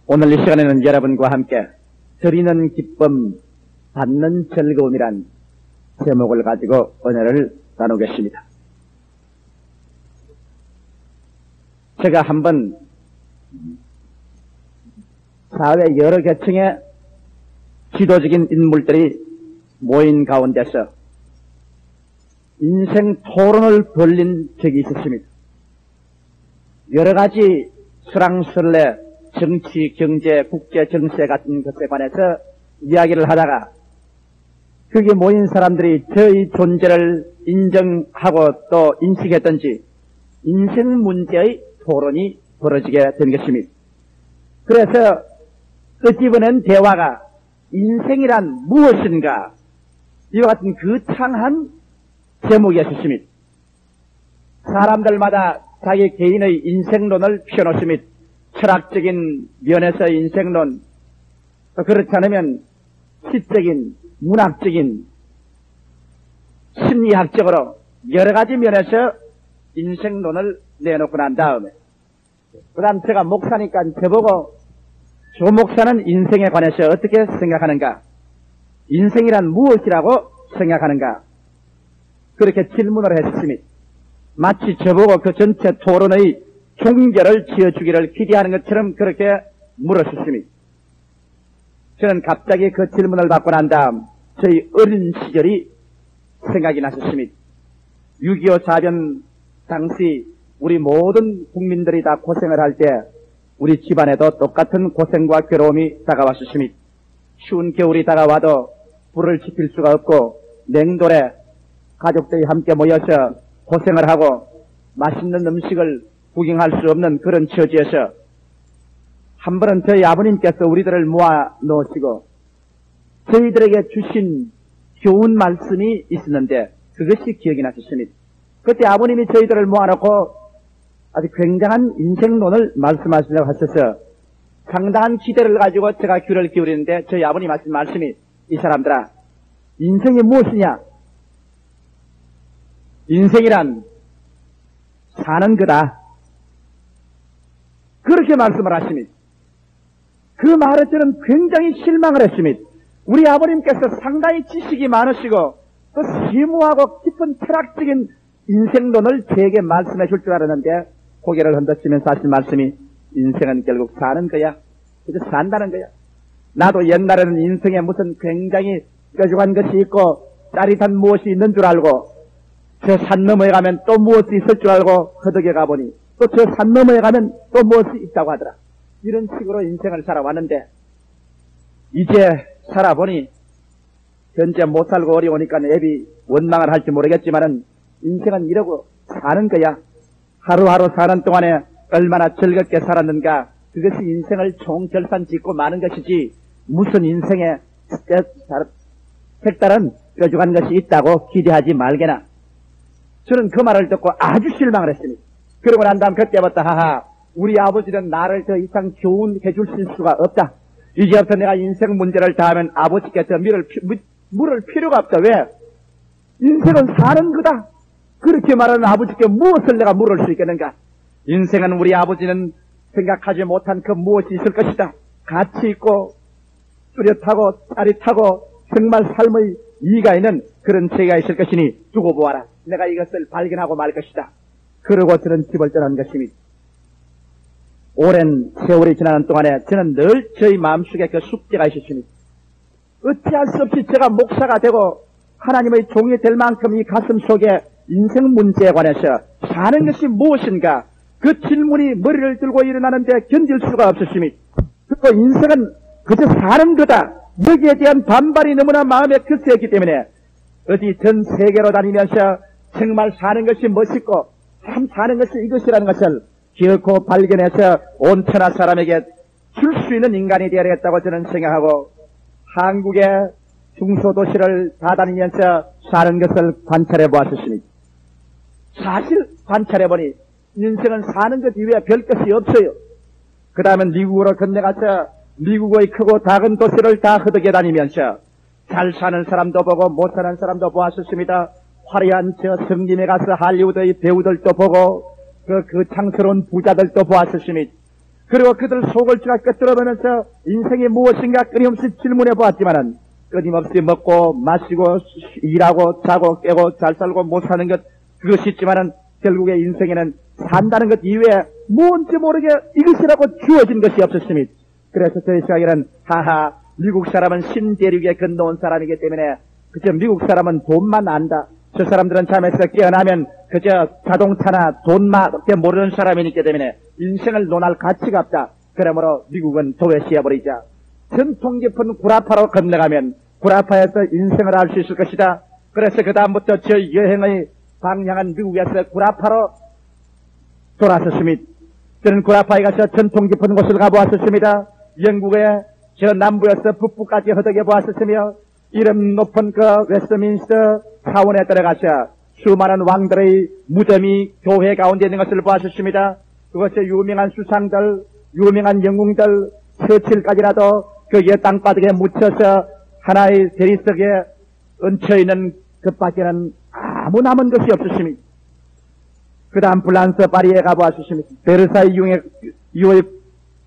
오늘 이 시간에는 여러분과 함께 드리는 기쁨, 받는 즐거움이란 제목을 가지고 은혜를 나누겠습니다. 제가 한번 사회 여러 계층의 지도적인 인물들이 모인 가운데서 인생 토론을 벌린 적이 있었습니다. 여러 가지 수랑설레, 정치, 경제, 국제, 정세 같은 것에 관해서 이야기를 하다가 거기에 모인 사람들이 저의 존재를 인정하고 또 인식했던지 인생 문제의 토론이 벌어지게 된 것입니다. 그래서 끄집어낸 대화가 인생이란 무엇인가 이와 같은 거창한 제목이었습니다. 사람들마다 자기 개인의 인생론을 펴놓습니다. 철학적인 면에서 인생론, 또 그렇지 않으면 시적인, 문학적인, 심리학적으로 여러 가지 면에서 인생론을 내놓고 난 다음에 그 다음 제가 목사니까 저보고 조 목사는 인생에 관해서 어떻게 생각하는가, 인생이란 무엇이라고 생각하는가, 그렇게 질문을 했습니다. 마치 저보고 그 전체 토론의 종결을 지어주기를 기대하는 것처럼 그렇게 물었습니다. 저는 갑자기 그 질문을 받고 난 다음 저희 어린 시절이 생각이 났었습니다. 6.25 사변 당시 우리 모든 국민들이 다 고생을 할 때 우리 집안에도 똑같은 고생과 괴로움이 다가왔었습니다. 추운 겨울이 다가와도 불을 지필 수가 없고 냉돌에 가족들이 함께 모여서 고생을 하고 맛있는 음식을 구경할 수 없는 그런 처지에서 한 번은 저희 아버님께서 우리들을 모아 놓으시고 저희들에게 주신 좋은 말씀이 있었는데 그것이 기억이 났었습니다. 그때 아버님이 저희들을 모아놓고 아주 굉장한 인생론을 말씀하시려고 하셔서 상당한 기대를 가지고 제가 귀를 기울이는데 저희 아버님 하신 말씀이, 이 사람들아, 인생이 무엇이냐? 인생이란 사는 거다. 그렇게 말씀을 하십니다. 그 말에 저는 굉장히 실망을 했습니다. 우리 아버님께서 상당히 지식이 많으시고 또 심오하고 깊은 철학적인 인생론을 제게 말씀해 줄 줄 알았는데 고개를 흔들치면서 하신 말씀이, 인생은 결국 사는 거야. 그저 산다는 거야. 나도 옛날에는 인생에 무슨 굉장히 뾰족한 것이 있고 짜릿한 무엇이 있는 줄 알고 저 산 너머에 가면 또 무엇이 있을 줄 알고 허덕에 가보니 또 저 산 너머에 가면 또 무엇이 있다고 하더라. 이런 식으로 인생을 살아왔는데 이제 살아보니 현재 못 살고 어려우니까 애비 원망을 할지 모르겠지만은 인생은 이러고 사는 거야. 하루하루 사는 동안에 얼마나 즐겁게 살았는가, 그것이 인생을 총결산 짓고 마는 것이지 무슨 인생에 색다른 뾰족한 것이 있다고 기대하지 말게나. 저는 그 말을 듣고 아주 실망을 했습니다. 그러고 난 다음 그때부터 하하, 우리 아버지는 나를 더 이상 교훈해 주실 수가 없다. 이제부터 내가 인생 문제를 다 하면 아버지께 더 물을 필요가 없다. 왜? 인생은 사는 거다. 그렇게 말하는 아버지께 무엇을 내가 물을 수 있겠는가? 인생은 우리 아버지는 생각하지 못한 그 무엇이 있을 것이다. 가치 있고 뚜렷하고 짜릿하고 정말 삶의 이의가 있는 그런 세계가 있을 것이니 두고 보아라. 내가 이것을 발견하고 말 것이다. 그러고 저는 집을 떠난 것입니다. 오랜 세월이 지나는 동안에 저는 늘 저희 마음속에 그 숙제가 있었습니다. 어찌할 수 없이 제가 목사가 되고 하나님의 종이 될 만큼 이 가슴 속에 인생 문제에 관해서 사는 것이 무엇인가, 그 질문이 머리를 들고 일어나는데 견딜 수가 없었습니다. 그리고 인생은 그저 사는 거다. 여기에 대한 반발이 너무나 마음에 거세였기 때문에 어디 전 세계로 다니면서 정말 사는 것이 멋있고 참 사는 것이 이것이라는 것을 기어코 발견해서 온 천하 사람에게 줄 수 있는 인간이 되어야겠다고 저는 생각하고 한국의 중소도시를 다다니면서 사는 것을 관찰해 보았습니다. 사실 관찰해보니 인생은 사는 것 이외에 별 것이 없어요. 그 다음에 미국으로 건너가서 미국의 크고 작은 도시를 다 허덕에 다니면서 잘 사는 사람도 보고 못 사는 사람도 보았었습니다. 화려한 저 성림에 가서 할리우드의 배우들도 보고 그 창스러운 부자들도 보았었습니다. 그리고 그들 속을 제가 꿰뚫어보면서 인생이 무엇인가 끊임없이 질문해 보았지만은 끊임없이 먹고 마시고 일하고 자고 깨고 잘 살고 못 사는 것 그것이 있지만은 결국에 인생에는 산다는 것 이외에 뭔지 모르게 이것이라고 주어진 것이 없었습니다. 그래서 저희 생각에는 하하 미국 사람은 신대륙에 건너온 사람이기 때문에 그저 미국 사람은 돈만 안다. 저 사람들은 잠에서 깨어나면 그저 자동차나 돈밖에 모르는 사람이기 때문에 인생을 논할 가치가 없다. 그러므로 미국은 도외시해버리자. 전통 깊은 구라파로 건너가면 구라파에서 인생을 알 수 있을 것이다. 그래서 그 다음부터 저 여행의 방향은 미국에서 구라파로 돌아섰습니다. 저는 구라파에 가서 전통 깊은 곳을 가보았었습니다. 영국의 저 남부에서 북부까지 허덕여 보았었으며 이름 높은 그 웨스트민스터 사원에 들어가서 수많은 왕들의 무덤이 교회 가운데 있는 것을 보았었습니다. 그것이 유명한 수상들, 유명한 영웅들, 처칠까지라도 그 땅바닥에 묻혀서 하나의 대리석에 얹혀있는 것밖에는 아무 남은 것이 없었습니다. 그 다음 프랑스 파리에 가보았었습니다. 베르사유 이후의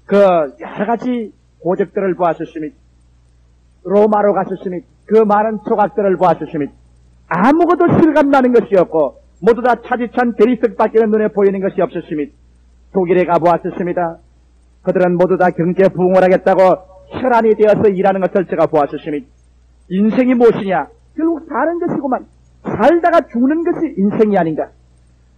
그 여러가지 고적들을 보았었습니다. 로마로 갔었습니다. 그 많은 조각들을 보았었습니다. 아무것도 실감나는 것이 없고 모두 다 차디찬 대리석밖에 눈에 보이는 것이 없었습니다. 독일에 가보았었습니다. 그들은 모두 다 경제 부흥을 하겠다고 혈안이 되어서 일하는 것을 제가 보았었습니다. 인생이 무엇이냐? 결국 사는 것이구만. 살다가 죽는 것이 인생이 아닌가?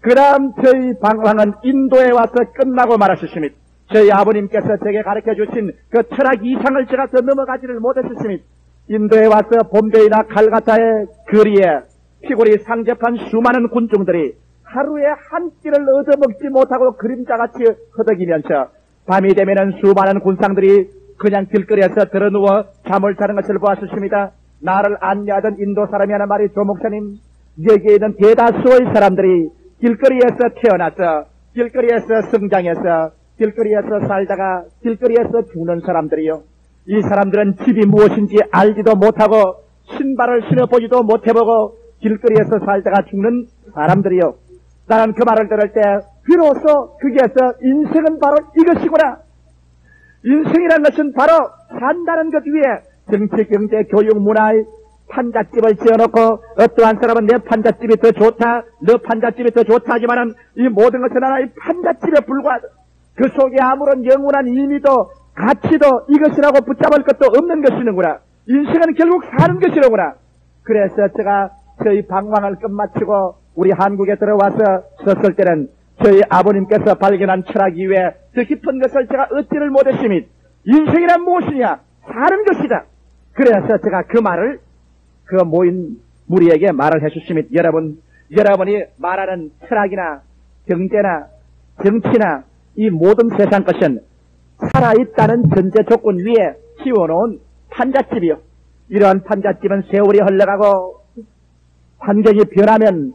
그 다음 저희 방황은 인도에 와서 끝나고 말았었습니다. 저희 아버님께서 제게 가르쳐주신 그 철학 이상을 제가 더 넘어가지를 못했었습니다. 인도에 와서 봄베이나 칼가타의 거리에 피골이 상접한 수많은 군중들이 하루에 한 끼를 얻어먹지 못하고 그림자같이 허덕이면서 밤이 되면은 수많은 군상들이 그냥 길거리에서 들어누워 잠을 자는 것을 보았었습니다. 나를 안내하던 인도 사람이 하나 말이 조 목사님, 여기에 있는 대다수의 사람들이 길거리에서 태어나서 길거리에서 성장해서 길거리에서 살다가 길거리에서 죽는 사람들이요. 이 사람들은 집이 무엇인지 알지도 못하고 신발을 신어보지도 못해보고 길거리에서 살다가 죽는 사람들이요. 나는 그 말을 들을 때 비로소 거기에서 인생은 바로 이것이구나. 인생이라는 것은 바로 산다는 것 위에 정치, 경제, 교육, 문화의 판잣집을 지어놓고 어떠한 사람은 내 판잣집이 더 좋다, 너 판잣집이 더 좋다 하지만은 이 모든 것은 하나의 판잣집에 불과하다. 그 속에 아무런 영원한 의미도 가치도 이것이라고 붙잡을 것도 없는 것이는구나. 인생은 결국 사는 것이로구나. 그래서 제가 저희 방황을 끝마치고 우리 한국에 들어와서 섰을 때는 저희 아버님께서 발견한 철학 이외에 더 깊은 것을 제가 얻지를 못했습니다. 인생이란 무엇이냐? 사는 것이다. 그래서 제가 그 말을 그 모인 무리에게 말을 해주십니다. 여러분이 말하는 철학이나 경제나 정치나 이 모든 세상 것은 살아있다는 전제 조건 위에 씌워놓은 판잣집이요. 이러한 판잣집은 세월이 흘러가고 환경이 변하면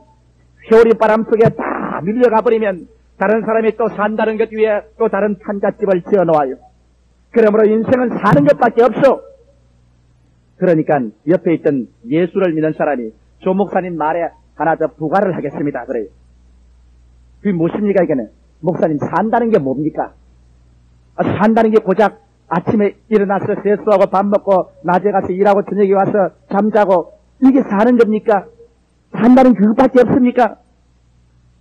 세월이 바람 속에 다 밀려가 버리면 다른 사람이 또 산다는 것 위에 또 다른 판잣집을 지어놓아요. 그러므로 인생은 사는 것밖에 없어. 그러니까 옆에 있던 예수를 믿는 사람이 조 목사님 말에 하나 더 부과를 하겠습니다. 그래요. 그게 무엇입니까 이게는? 목사님 산다는 게 뭡니까? 산다는 게 고작 아침에 일어나서 세수하고 밥 먹고 낮에 가서 일하고 저녁에 와서 잠자고 이게 사는 겁니까? 산다는 그것밖에 없습니까?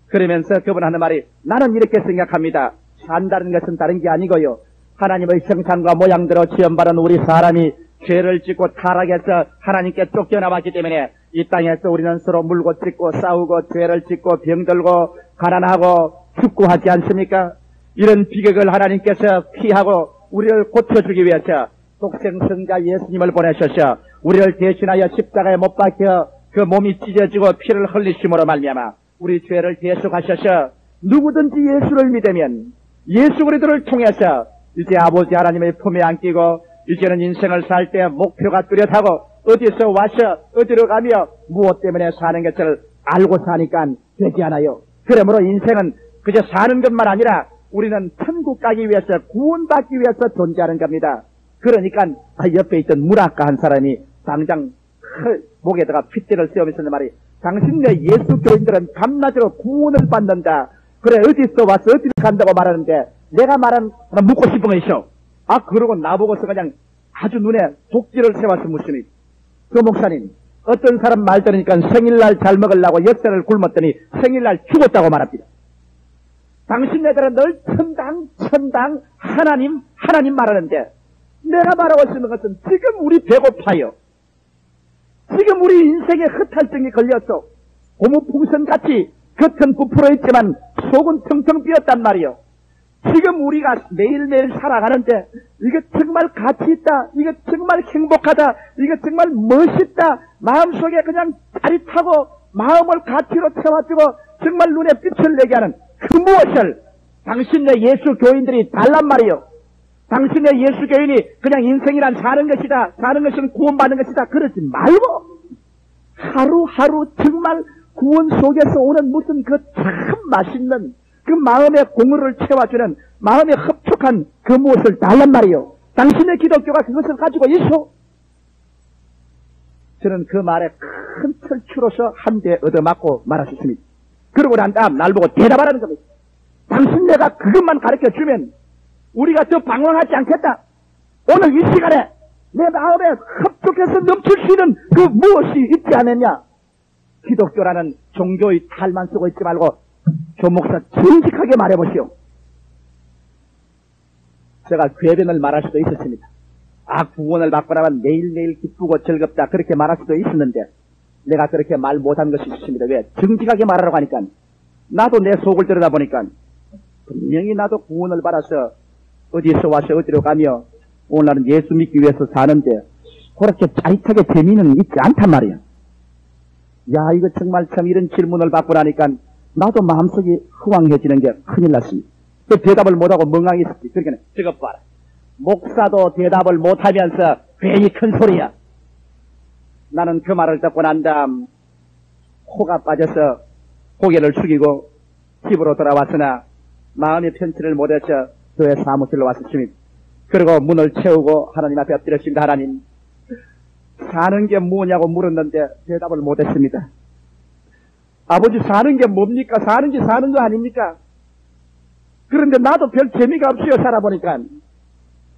그러면서 그분 하는 말이 나는 이렇게 생각합니다. 산다는 것은 다른 게 아니고요. 하나님의 형상과 모양대로 지음받은 우리 사람이 죄를 짓고 타락해서 하나님께 쫓겨나왔기 때문에 이 땅에서 우리는 서로 물고 찢고 싸우고 죄를 짓고 병들고 가난하고 축구하지 않습니까? 이런 비극을 하나님께서 피하고 우리를 고쳐주기 위해서 독생성자 예수님을 보내셔서 우리를 대신하여 십자가에 못 박혀 그 몸이 찢어지고 피를 흘리심으로 말미암아 우리 죄를 대속하셔서 누구든지 예수를 믿으면 예수 그리스도를 통해서 이제 아버지 하나님의 품에 안기고 이제는 인생을 살 때 목표가 뚜렷하고 어디서 와서 어디로 가며 무엇 때문에 사는 것을 알고 사니까 되지 않아요. 그러므로 인생은 그저 사는 것만 아니라 우리는 천국 가기 위해서 구원받기 위해서 존재하는 겁니다. 그러니까 옆에 있던 문학가 한 사람이 당장 목에다가 핏대를 씌우면서 말이 당신네 예수 교인들은 밤낮으로 구원을 받는다. 그래 어디서 와서 어디로 간다고 말하는데 내가 말한 묻고 싶은 것이요. 그러고 나보고서 그냥 아주 눈에 독지를 세워서 묻습니다. 그 목사님, 어떤 사람 말 들으니까 생일날 잘 먹으려고 6살을 굶었더니 생일날 죽었다고 말합니다. 당신네들은 늘 천당, 하나님 말하는데 내가 말하고 있는 것은 지금 우리 배고파요. 지금 우리 인생에 흩갈증이 걸렸어. 고무풍선같이 겉은 부풀어 있지만 속은 텅텅 비었단 말이요. 지금 우리가 매일매일 살아가는데 이게 정말 가치 있다, 이게 정말 행복하다, 이게 정말 멋있다, 마음속에 그냥 짜릿하고 마음을 가치로 채워주고 정말 눈에 빛을 내게 하는 그 무엇을 당신네 예수 교인들이 달란 말이요. 당신네 예수 교인이 그냥 인생이란 사는 것이다, 사는 것은 구원받는 것이다, 그러지 말고 하루하루 정말 구원 속에서 오는 무슨 그 참 맛있는 그 마음의 공허를 채워주는 마음에 흡족한 그 무엇을 달란 말이요. 당신의 기독교가 그것을 가지고 있어. 저는 그 말에 큰 철추로서 한 대 얻어맞고 말하셨습니다. 그러고 난 다음 날 보고 대답하라는 겁니다. 당신네가 그것만 가르쳐주면 우리가 더 방황하지 않겠다. 오늘 이 시간에 내 마음에 흡족해서 넘칠 수 있는 그 무엇이 있지 않느냐. 기독교라는 종교의 탈만 쓰고 있지 말고 조 목사 정직하게 말해보시오. 제가 궤변을 말할 수도 있었습니다. 구원을 받고 나면 매일매일 기쁘고 즐겁다 그렇게 말할 수도 있었는데 내가 그렇게 말 못한 것이 있습니다. 왜? 정직하게 말하라고 하니까 나도 내 속을 들여다보니까 분명히 나도 구원을 받아서 어디서 와서 어디로 가며 오늘날은 예수 믿기 위해서 사는데 그렇게 짜릿하게 재미는 있지 않단 말이야. 야, 이거 정말 참 이런 질문을 받고 나니까 나도 마음속이 허황해지는 게 큰일 났습니다. 그 대답을 못하고 멍하니 있었지. 그러니까 저거 봐라. 목사도 대답을 못하면서 괜히 큰 소리야. 나는 그 말을 듣고 난 다음 코가 빠져서 고개를 숙이고 집으로 돌아왔으나 마음의 편치를 못해서 교회 사무실로 왔었습니다. 그리고 문을 채우고 하나님 앞에 엎드렸습니다. 하나님, 사는 게 뭐냐고 물었는데 대답을 못했습니다. 아버지, 사는 게 뭡니까? 사는 게 사는 거 아닙니까? 그런데 나도 별 재미가 없어요. 살아보니까.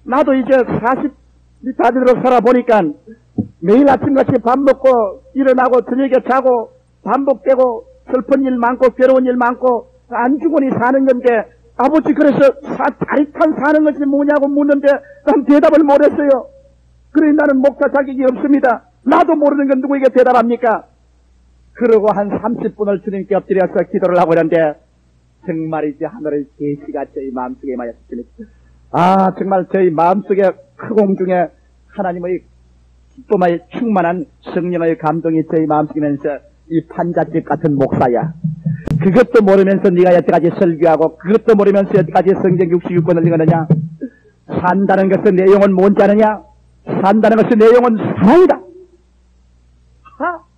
나도 이제 40이 다 되도록 살아보니까 매일 아침같이 밥 먹고 일어나고 저녁에 자고 반복되고 슬픈 일 많고 괴로운 일 많고 안주거니 사는 건데 아버지, 그래서 짜릿한 사는 것이 뭐냐고 묻는데 난 대답을 못했어요. 그래, 나는 목사 자격이 없습니다. 나도 모르는 건 누구에게 대답합니까? 그러고 한 30분을 주님께 엎드려서 기도를 하고 있는데 정말이지 하늘의 계시가 저희 마음속에 임하였습니다. 정말 저희 마음속에 크공 중에 하나님의 기쁨에 충만한 성령의 감동이 저희 마음속에 면서 이 판잣집 같은 목사야. 그것도 모르면서 네가 여태까지 설교하고 그것도 모르면서 여태까지 성경 66권을 읽었느냐? 산다는 것은 내용은 뭔지 아느냐? 산다는 것은 내용은 사랑이다.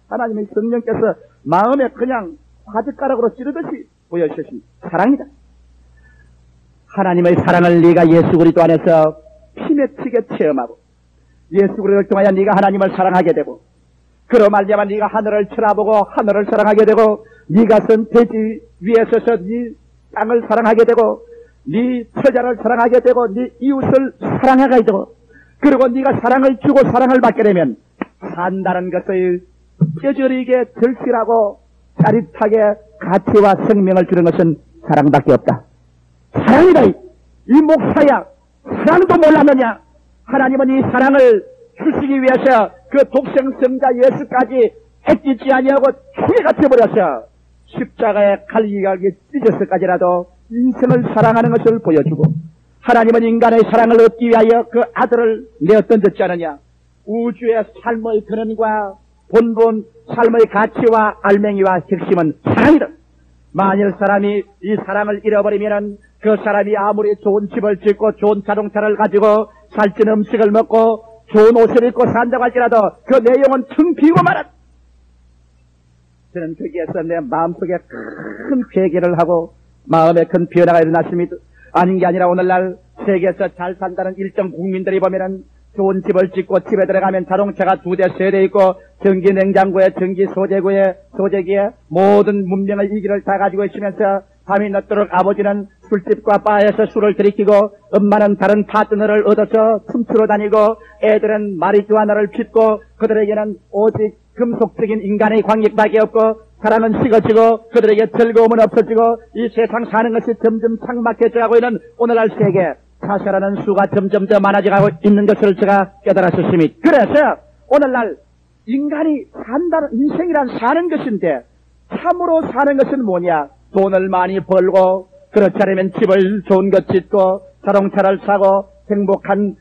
하나님의 성령께서 마음에 그냥 화젓가락으로 찌르듯이 보여주신 사랑이다. 하나님의 사랑을 네가 예수 그리스도 안에서 피맺히게 체험하고 예수 그리스도를 통하여 네가 하나님을 사랑하게 되고 그로 말미암아 네가 하늘을 쳐다보고 하늘을 사랑하게 되고 네가 선 대지 위에 서서 네 땅을 사랑하게 되고 네 처자를 사랑하게 되고 네 이웃을 사랑하게 되고 그리고 네가 사랑을 주고 사랑을 받게 되면 산다는 것을 뼈저리게 절실하고 짜릿하게 가치와 생명을 주는 것은 사랑밖에 없다. 사랑이다. 이 목사야, 사랑도 몰랐느냐? 하나님은 이 사랑을 주시기 위해서 그 독생성자 예수까지 애찢지 아니하고 죽여같이 버려서 십자가에 갈기갈기 찢어서까지라도 인생을 사랑하는 것을 보여주고 하나님은 인간의 사랑을 얻기 위하여 그 아들을 내어 던졌지 않느냐? 우주의 삶의 근원과 본분, 삶의 가치와 알맹이와 핵심은 사랑이다. 만일 사람이 이 사랑을 잃어버리면은 그 사람이 아무리 좋은 집을 짓고 좋은 자동차를 가지고 살찐 음식을 먹고 좋은 옷을 입고 산다고 할지라도 그 내용은 텅 비고 말았다. 저는 거기에서 내 마음속에 큰 회개를 하고 마음에 큰 변화가 일어났습니다. 아닌 게 아니라 오늘날 세계에서 잘 산다는 일정 국민들이 보면은 좋은 집을 짓고 집에 들어가면 자동차가 2대, 3대 있고 전기 냉장고에 전기 소재기에 모든 문명의 이기를 다 가지고 있으면서 밤이 늦도록 아버지는 술집과 바에서 술을 들이키고 엄마는 다른 파트너를 얻어서 춤추러 다니고 애들은 마리주아나를 핍고 그들에게는 오직 금속적인 인간의 관계밖에 없고 사랑은 식어지고 그들에게 즐거움은 없어지고 이 세상 사는 것이 점점 창막해져가고 있는 오늘날 세계 사실하는 수가 점점 더 많아져가고 있는 것을 제가 깨달았었습니다. 그래서 오늘날 인간이 산다는 인생이란 사는 것인데 참으로 사는 것은 뭐냐? 돈을 많이 벌고 그렇지 않으면 집을 좋은 것 짓고 자동차를 사고 행복한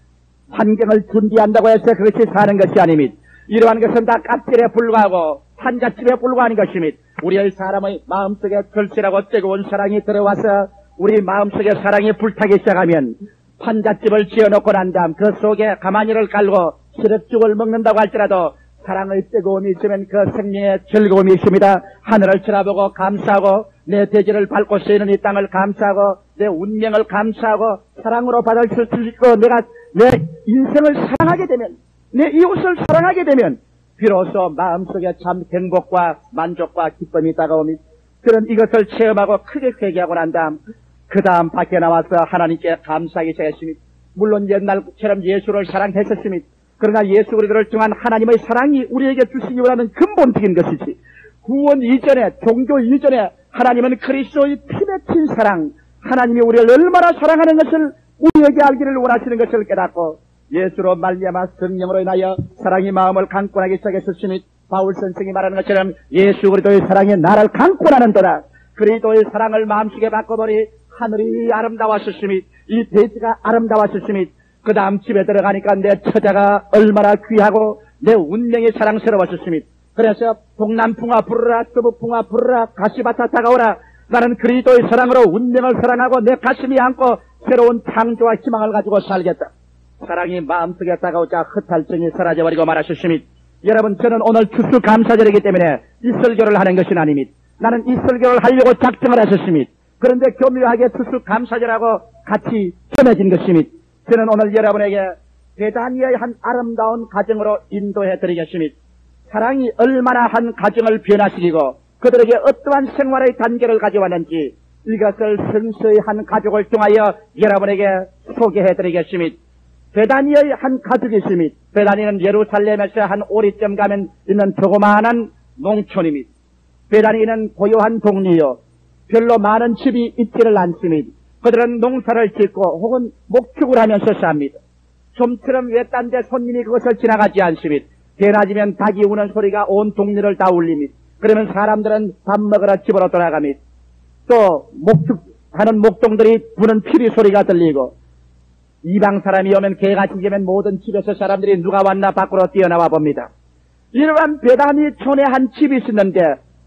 환경을 준비한다고 해서 그것이 사는 것이 아닙니다. 이러한 것은 다 껍질에 불과하고 한잣집에 불과한 것입니다. 우리의 사람의 마음속에 절실하고 뜨거운 사랑이 들어와서 우리 마음속에 사랑이 불타기 시작하면 판잣집을 지어놓고 난 다음 그 속에 가마니를 깔고 시럽죽을 먹는다고 할지라도 사랑의 뜨거움이 있으면 그 생명의 즐거움이 있습니다. 하늘을 쳐다보고 감사하고 내 대지를 밟고 쓰이는 이 땅을 감사하고 내 운명을 감사하고 사랑으로 받아줄 수 있고 내가 내 인생을 사랑하게 되면 내 이웃을 사랑하게 되면 비로소 마음속에 참 행복과 만족과 기쁨이 다가옵니다. 그런 이것을 체험하고 크게 회개하고 난 다음 그 다음 밖에 나와서 하나님께 감사하기 시작했습니다. 물론 옛날처럼 예수를 사랑했었습니다. 그러나 예수 그리스도를 통한 하나님의 사랑이 우리에게 주시기 원하는 근본적인 것이지 구원 이전에 종교 이전에 하나님은 그리스도의 피 맺힌 사랑 하나님이 우리를 얼마나 사랑하는 것을 우리에게 알기를 원하시는 것을 깨닫고 예수로 말미암아 성령으로 인하여 사랑이 마음을 강권하기 시작했었으니 바울 선생이 말하는 것처럼 예수 그리스도의 사랑이 나를 강권하는도다. 그리스도의 사랑을 마음속에 바꿔보니 하늘이 아름다웠었으니 이 대지가 아름다웠었으니 그 다음 집에 들어가니까 내 처자가 얼마나 귀하고 내 운명이 사랑스러웠었으니 그래서 동남풍아 부르라 서북풍아 부르라 가시밭아 다가오라 나는 그리스도의 사랑으로 운명을 사랑하고 내 가슴이 안고 새로운 창조와 희망을 가지고 살겠다. 사랑이 마음속에 다가오자 흩갈증이 사라져버리고 말하셨습니다. 여러분 저는 오늘 추수감사절이기 때문에 이 설교를 하는 것은 아닙니다. 나는 이 설교를 하려고 작정을 하셨습니다. 그런데 교묘하게 추수감사절하고 같이 전해진 것입니다. 저는 오늘 여러분에게 베다니아의 한 아름다운 가정으로 인도해 드리겠습니다. 사랑이 얼마나 한 가정을 변화시키고 그들에게 어떠한 생활의 단계를 가져왔는지 이것을 성서의 한 가족을 통하여 여러분에게 소개해 드리겠습니다. 베다니아의 한 가족이 있습니다. 베다니는 예루살렘에서 한 오리쯤 가면 있는 조그마한 농촌입니다. 베다니는 고요한 동리요. 별로 많은 집이 있지를 않습니다. 그들은 농사를 짓고 혹은 목축을 하면서 삽니다. 좀처럼 외딴 데 손님이 그것을 지나가지 않습니다. 개나지면 닭이 우는 소리가 온 동네를 다 울립니다. 그러면 사람들은 밥 먹으러 집으로 돌아갑니다. 또 목축하는 목동들이 부는 피리 소리가 들리고 이방 사람이 오면 개가 짖으면 모든 집에서 사람들이 누가 왔나 밖으로 뛰어나와 봅니다. 이러한 베다니 촌에 한 집이 있었는데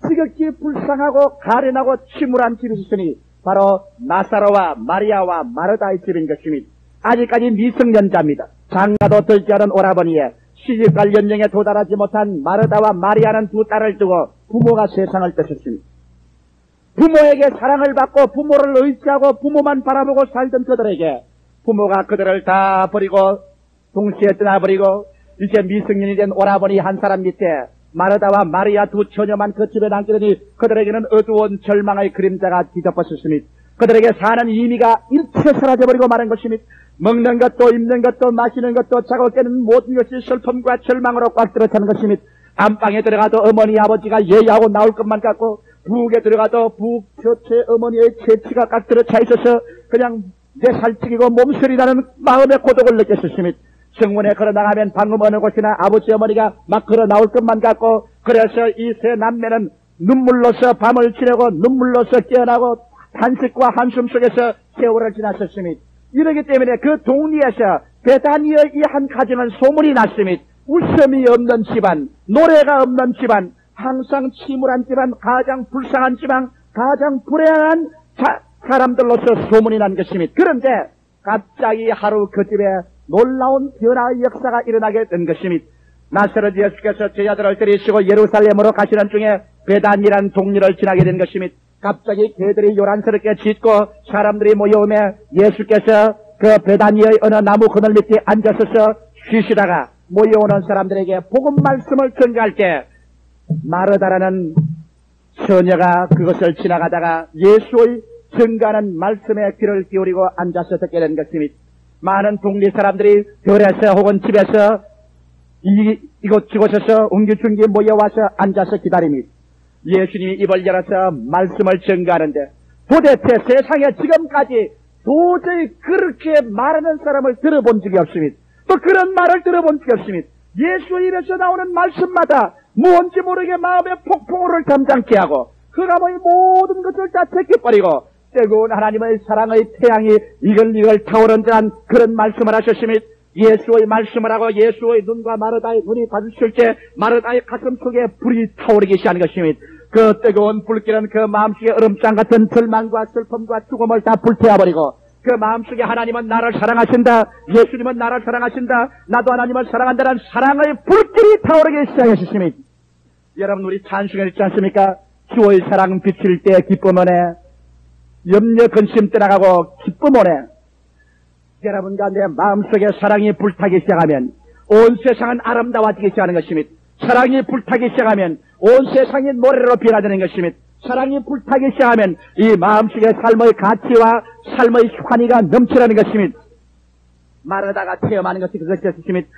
지극히 불쌍하고 가련하고 침울한 집이 있으니 바로 나사로와 마리아와 마르다의 집인 것입니다. 아직까지 미성년자입니다. 장가도 들지 않은 오라버니에 시집갈 연령에 도달하지 못한 마르다와 마리아는 두 딸을 두고 부모가 세상을 떠셨습니다. 부모에게 사랑을 받고 부모를 의지하고 부모만 바라보고 살던 그들에게 부모가 그들을 다 버리고 동시에 떠나버리고 이제 미성년이 된 오라버니 한 사람 밑에 마르다와 마리아 두 처녀만 그 집에 남게 되니 그들에게는 어두운 절망의 그림자가 뒤덮었습니다. 그들에게 사는 의미가 일체 사라져버리고 마는 것입니다. 먹는 것도 입는 것도 마시는 것도 자고 깨는 모든 것이 슬픔과 절망으로 꽉 들어차는 것입니다. 안방에 들어가도 어머니 아버지가 예의하고 나올 것만 같고 부엌에 들어가도 부엌 곁에 어머니의 채취가 꽉 들어차 있어서 그냥 내 살찌기고 몸소리 나는 마음의 고독을 느꼈었습니다. 정문에 걸어나가면 방금 어느 곳이나 아버지 어머니가 막 걸어 나올 것만 같고 그래서 이 세 남매는 눈물로서 밤을 지내고 눈물로서 깨어나고 탄식과 한숨 속에서 세월을 지났었습니다. 이러기 때문에 그 동리에서 베다니아의 이 한 가정은 소문이 났습니다. 웃음이 없는 집안, 노래가 없는 집안, 항상 침울한 집안, 가장 불쌍한 집안, 가장 불행한 사람들로서 소문이 난 것입니다. 그런데 갑자기 하루 그 집에 놀라운 변화의 역사가 일어나게 된 것입니다. 나사렛 예수께서 제자들을 데리시고 예루살렘으로 가시는 중에 베단이라는 동리를 지나게 된 것입니다. 갑자기 개들이 요란스럽게 짖고 사람들이 모여오며 예수께서 그 베다니의 어느 나무 그늘 밑에 앉아서서 쉬시다가 모여오는 사람들에게 복음 말씀을 전가할 때 마르다라는 처녀가 그것을 지나가다가 예수의 증가하는 말씀에 귀를 기울이고 앉아서 듣게 된 것입니다. 많은 동네 사람들이 교회에서 혹은 집에서 이곳저곳에서 웅기중기 모여와서 앉아서 기다립니다. 예수님이 입을 열어서 말씀을 증가하는데 도대체 세상에 지금까지 도저히 그렇게 말하는 사람을 들어본 적이 없습니다. 또 그런 말을 들어본 적이 없습니다. 예수 입에서 나오는 말씀마다 뭔지 모르게 마음의 폭풍우를 잠잠케 하고 그가 뭐이 모든 것을 다 제껴버리고 뜨거운 하나님의 사랑의 태양이 이글이글 타오른 듯한 그런 말씀을 하셨으며 예수의 말씀을 하고 예수의 눈과 마르다의 눈이 마주칠 때 마르다의 가슴 속에 불이 타오르기 시작하는 것입니다. 그 뜨거운 불길은 그 마음속에 얼음장 같은 절망과 슬픔과 죽음을 다 불태워버리고 그 마음속에 하나님은 나를 사랑하신다, 예수님은 나를 사랑하신다, 나도 하나님을 사랑한다는 사랑의 불길이 타오르기 시작하셨습니다. 여러분 우리 찬송에 있지 않습니까? 주의 사랑 비칠 때 기쁨 오네, 염려 근심 떠나가고 기쁨 오네. 여러분과 내 마음속에 사랑이 불타기 시작하면 온 세상은 아름다워지기 시작하는 것입니다. 사랑이 불타기 시작하면 온 세상이 노래로 변화되는 것입니다. 사랑이 불타기 시작하면 이 마음속에 삶의 가치와 삶의 환희가 넘치라는 것입니다. 마르다가 체험하는 것이 그것이었습니다.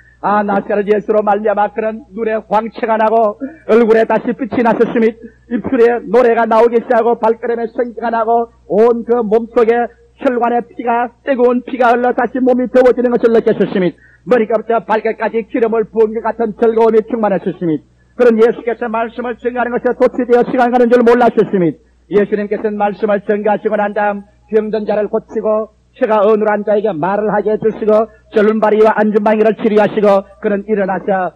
나사렛 예수로 말미암아 그런 눈에 광채가 나고 얼굴에 다시 빛이 났었습니다. 입술에 노래가 나오기 시작하고 발걸음에 생기가 나고 온 그 몸속에 혈관에 피가 뜨거운 피가 흘러 다시 몸이 더워지는 것을 느꼈었습니다. 머리까부터 발끝까지 기름을 부은 것 같은 즐거움이 충만했었습니다. 그런 예수께서 말씀을 증거하는 것에 도취되어 시간 가는 줄 몰랐었습니다. 예수님께서는 말씀을 증거하시고 난 다음 병든 자를 고치고 혀가 어눌한 자에게 말을 하게 해주시고 절름발이와 안전방위를 치료하시고 그는 일어나서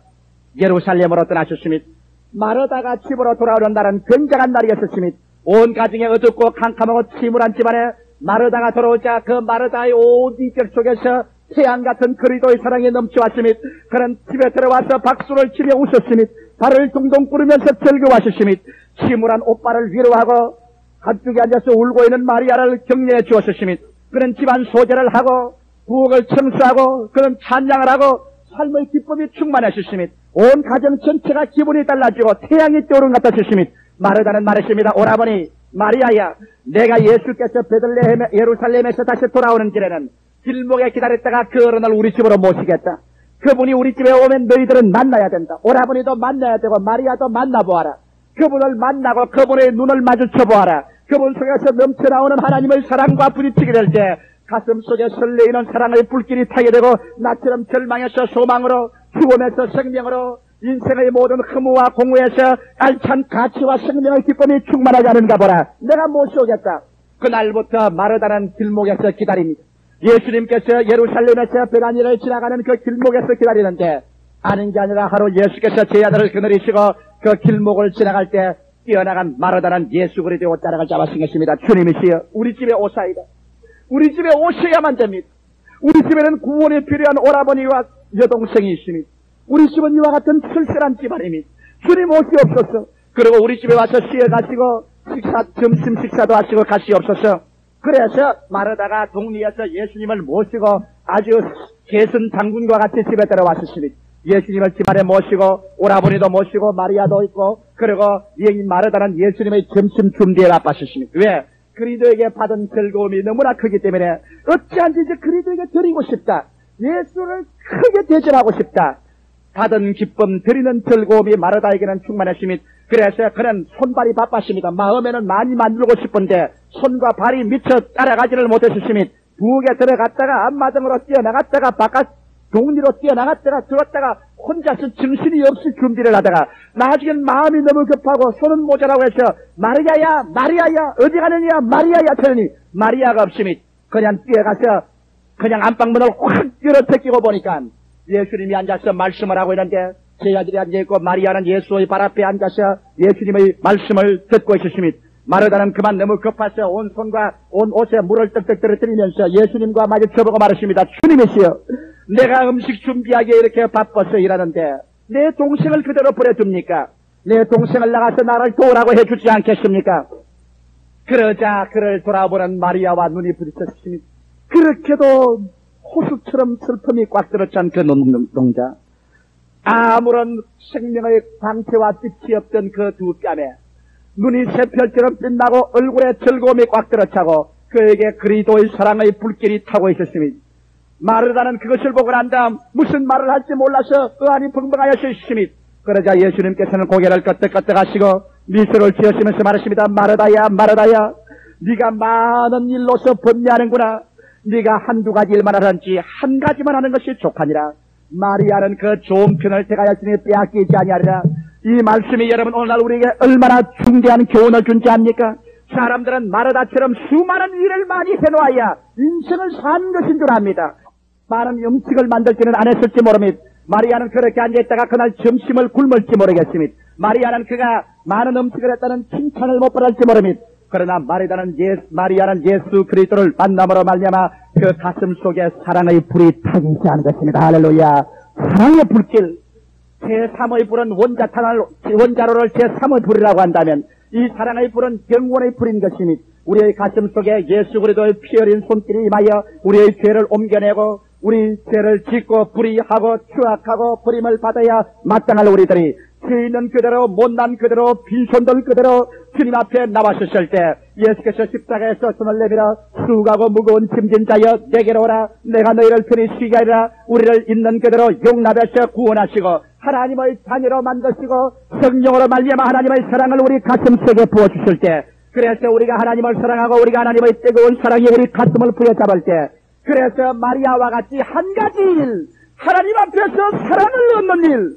예루살렘으로 떠나셨습니다. 마르다가 집으로 돌아오는 날은 굉장한 날이었습니다. 온 가정에 어둡고 캄캄하고 침울한 집안에 마르다가 돌아오자 그 마르다의 온 인격 속에서 태양 같은 그리스도의 사랑이 넘쳐왔습니다. 그는 집에 들어와서 박수를 치며 웃었습니다. 발을 둥둥 구르면서 즐거워하셨습니다. 침울한 오빠를 위로하고 한쪽에 앉아서 울고 있는 마리아를 격려해 주었습니다. 그는 집안 소재를 하고 부엌을 청소하고 그는 찬양을 하고 삶의 기쁨이 충만하셨습니다. 온 가정 전체가 기분이 달라지고 태양이 떠오른 것 같았습니다. 마르다는 말했습니다. 오라버니 마리아야, 내가 예수께서 베들레헴 예루살렘에서 다시 돌아오는 길에는 길목에 기다렸다가 그 어른을 우리 집으로 모시겠다. 그분이 우리 집에 오면 너희들은 만나야 된다. 오라버니도 만나야 되고 마리아도 만나보아라. 그분을 만나고 그분의 눈을 마주쳐보아라. 그분 속에서 넘쳐나오는 하나님의 사랑과 부딪히게 될 때 가슴 속에 설레이는 사랑의 불길이 타게 되고 나처럼 절망에서 소망으로 죽음에서 생명으로 인생의 모든 허무와 공허에서 알찬 가치와 생명의 기쁨이 충만하지 않은가 보라. 내가 모셔오겠다. 그날부터 마르다는 길목에서 기다립니다. 예수님께서 예루살렘에서 베다니를 지나가는 그 길목에서 기다리는데 아닌 게 아니라 하루 예수께서 제 아들을 그늘이시고 그 길목을 지나갈 때 뛰어나간 마르다는 예수 그리스도의 옷자락을 잡았은 것입니다. 주님이시여 우리 집에 오사이다. 우리 집에 오셔야만 됩니다. 우리 집에는 구원이 필요한 오라버니와 여동생이 있습니다. 우리 집은 이와 같은 쓸쓸한 집안입니다. 주님 오시옵소서. 그리고 우리 집에 와서 쉬어가시고 점심 식사도 하시고 가시옵소서. 그래서 마르다가 동리에서 예수님을 모시고 아주 개선 장군과 같이 집에 들어왔습니다. 예수님을 집안에 모시고 오라버니도 모시고 마리아도 있고 그리고 이 마르다는 예수님의 점심 준비에 바빴습니다. 왜? 그리스도에게 받은 즐거움이 너무나 크기 때문에 어찌한지 이제 그리스도에게 드리고 싶다. 예수를 크게 대접하고 싶다. 받은 기쁨, 드리는 즐거움이 마르다에게는 충만했습니다. 그래서 그는 손발이 바빴습니다. 마음에는 많이 만들고 싶은데 손과 발이 미쳐 따라가지를 못했습니다. 부엌에 들어갔다가 앞마당으로 뛰어나갔다가 바깥 동리로 뛰어나갔다가 들었다가 혼자서 정신이 없이 준비를 하다가 나중엔 마음이 너무 급하고 손은 모자라고 해서 마리아야 마리아야 어디 가느냐 마리아야 하더니 마리아가 없습니다. 그냥 뛰어가서 그냥 안방문을 확 열어 제끼고 보니까 예수님이 앉아서 말씀을 하고 있는데 제 아들이 앉아있고 마리아는 예수의 발 앞에 앉아서 예수님의 말씀을 듣고 있었습니다. 마르다는 그만 너무 급해서 온 손과 온 옷에 물을 떡떡 떨어뜨리면서 예수님과 마주쳐보고 말했습니다. 주님이시여 내가 음식 준비하기에 이렇게 바빠서 일하는데 내 동생을 그대로 보내줍니까? 내 동생을 나가서 나를 도우라고 해주지 않겠습니까? 그러자 그를 돌아보는 마리아와 눈이 부딪혔습니다. 그렇게도 호수처럼 슬픔이 꽉 들어찬 그 눈동자, 아무런 생명의 광채와 빛이 없던 그 두 뺨에 눈이 새별처럼 빛나고 얼굴에 즐거움이 꽉 들어차고 그에게 그리스도의 사랑의 불길이 타고 있었습니다. 마르다는 그것을 보고 난 다음 무슨 말을 할지 몰라서 의안이 벙벙하였습니다. 그러자 예수님께서는 고개를 끄덕끄덕 하시고 미소를 지으시면서 말하십니다. 마르다야, 마르다야, 네가 많은 일로서 번뇌하는구나. 네가 한두 가지 일만 하든지 한 가지만 하는 것이 족하니라. 마리아는 그 좋은 편을 택하였으니 빼앗기지 아니하리라. 이 말씀이 여러분 오늘날 우리에게 얼마나 중대한 교훈을 준지 압니까? 사람들은 마르다처럼 수많은 일을 많이 해놓아야 인생을 사는 것인 줄 압니다. 많은 음식을 만들지는 않았을지 모릅니다. 마리아는 그렇게 앉아있다가 그날 점심을 굶을지 모르겠습니다. 마리아는 그가 많은 음식을 했다는 칭찬을 못 받을지 모릅니다. 그러나 마리아는 예수 그리스도를 만남으로 말미암아 그 가슴 속에 사랑의 불이 타기 시작하는 것입니다. 할렐루야. 사랑의 불길. 제3의 불은 원자로를 제3의 불이라고 한다면 이 사랑의 불은 영원의 불인 것입니다. 우리의 가슴 속에 예수 그리스도의 피 흘린 손길이 임하여 우리의 죄를 옮겨내고 우리 죄를 짓고 불의하고 추악하고 버림을 받아야 마땅할 우리들이 죄 있는 그대로 못난 그대로 빈손들 그대로 주님 앞에 나와셨을 때 예수께서 십자가에서 손을 내밀어 수고하고 무거운 짐진 자여 내게로 오라. 내가 너희를 편히 쉬게 하리라. 우리를 있는 그대로 용납하셔 구원하시고 하나님의 자녀로 만드시고 성령으로 말미암아 하나님의 사랑을 우리 가슴속에 부어주실 때 그래서 우리가 하나님을 사랑하고 우리가 하나님의 뜨거운 사랑이 우리 가슴을 부여잡을 때 그래서 마리아와 같이 한 가지 일, 하나님 앞에서 사랑을 얻는 일,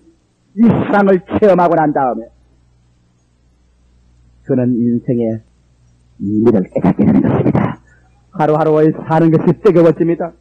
이 사랑을 체험하고 난 다음에 그는 인생의 의미를 깨닫게 되는 것입니다. 하루하루에 사는 것이 뜨거워집니다.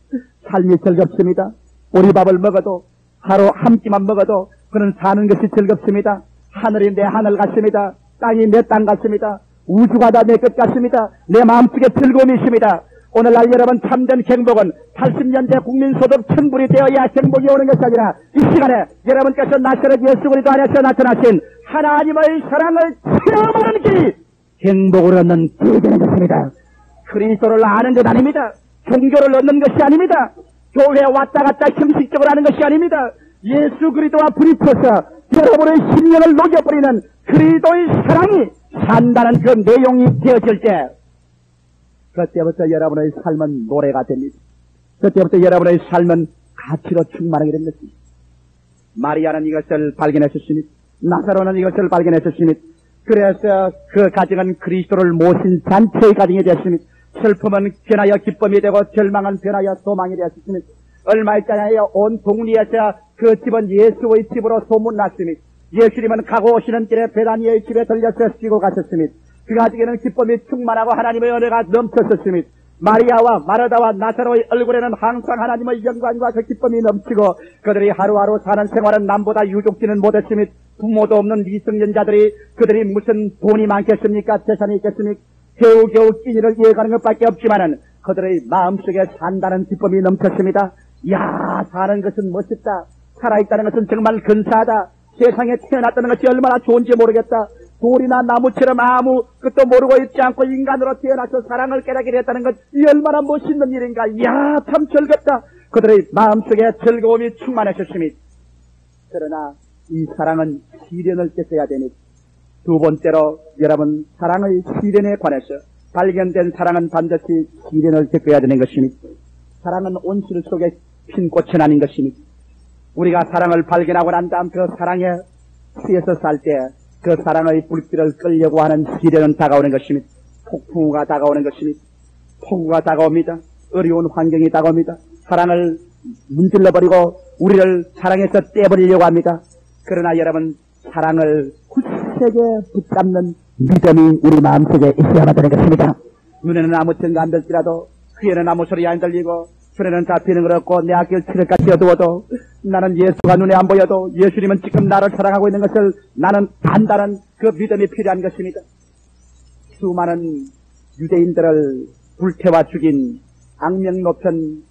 삶이 즐겁습니다. 보리밥을 먹어도 하루 한 끼만 먹어도 그는 사는 것이 즐겁습니다. 하늘이 내 하늘 같습니다. 땅이 내 땅 같습니다. 우주가 다 내 끝 같습니다. 내 마음속에 즐거움이 있습니다. 오늘날 여러분 참된 행복은 80년대 국민소득 1000불이 되어야 행복이 오는 것이 아니라 이 시간에 여러분께서 나사렛 예수 그리스도 안에서 나타나신 하나님의 사랑을 체험하는 길이 행복을 얻는 길이 되는 것입니다. 그리스도를 아는 것 아닙니다. 종교를 얻는 것이 아닙니다. 교회에 왔다 갔다 형식적으로 하는 것이 아닙니다. 예수 그리스도와 부딪혀서 여러분의 심령을 녹여버리는 그리스도의 사랑이 산다는 그 내용이 되어질 때 그때부터 여러분의 삶은 노래가 됩니다. 그때부터 여러분의 삶은 가치로 충만하게 됩니다. 마리아는 이것을 발견했었습니다. 나사로는 이것을 발견했었습니다. 그래서 그 가정은 그리스도를 모신 잔치의 가정이 되었습니다. 슬픔은 변하여 기쁨이 되고 절망은 변하여 소망이 되었습니다. 얼마 있잖아요. 온 동리에서 그 집은 예수의 집으로 소문났습니다. 예수님은 가고 오시는 길에 베다니의 집에 들려서 쉬고 가셨습니다. 그 가정에는 기쁨이 충만하고 하나님의 은혜가 넘쳤었습니다. 마리아와 마르다와 나사로의 얼굴에는 항상 하나님의 영광과 그 기쁨이 넘치고 그들이 하루하루 사는 생활은 남보다 유족지는 못했습니다. 부모도 없는 미성년자들이 그들이 무슨 돈이 많겠습니까? 재산이 있겠습니까? 겨우겨우 끼니를 이어가는 것밖에 없지만은 그들의 마음속에 산다는 기쁨이 넘쳤습니다. 야, 사는 것은 멋있다. 살아있다는 것은 정말 근사하다. 세상에 태어났다는 것이 얼마나 좋은지 모르겠다. 돌이나 나무처럼 아무 것도 모르고 있지 않고 인간으로 태어나서 사랑을 깨닫게 됐다는 것, 이 얼마나 멋있는 일인가. 이야, 참 즐겁다. 그들의 마음속에 즐거움이 충만했었습니다. 그러나 이 사랑은 시련을 깨서야 됩니다. 두 번째로 여러분, 사랑의 시련에 관해서 발견된 사랑은 반드시 시련을 겪어야 되는 것입니다. 사랑은 온실 속에 핀 꽃은 아닌 것입니다. 우리가 사랑을 발견하고 난 다음 그 사랑에 취해서 살 때 그 사랑의 불길을 끌려고 하는 시련은 다가오는 것입니다. 폭풍우가 다가오는 것입니다. 폭우가 다가옵니다. 어려운 환경이 다가옵니다. 사랑을 문질러버리고 우리를 사랑에서 떼버리려고 합니다. 그러나 여러분, 사랑을 굳세게 붙잡는 믿음이 우리 마음속에 있어야만 되는 것입니다. 눈에는 아무 증거 안 들지라도 귀에는 아무 소리 안 들리고 손에는 잡히는 것 없고 내 앞길 칠흑같이 어두워도 나는 예수가 눈에 안 보여도 예수님은 지금 나를 사랑하고 있는 것을 나는 안다는 그 믿음이 필요한 것입니다. 수많은 유대인들을 불태워 죽인 악명 높은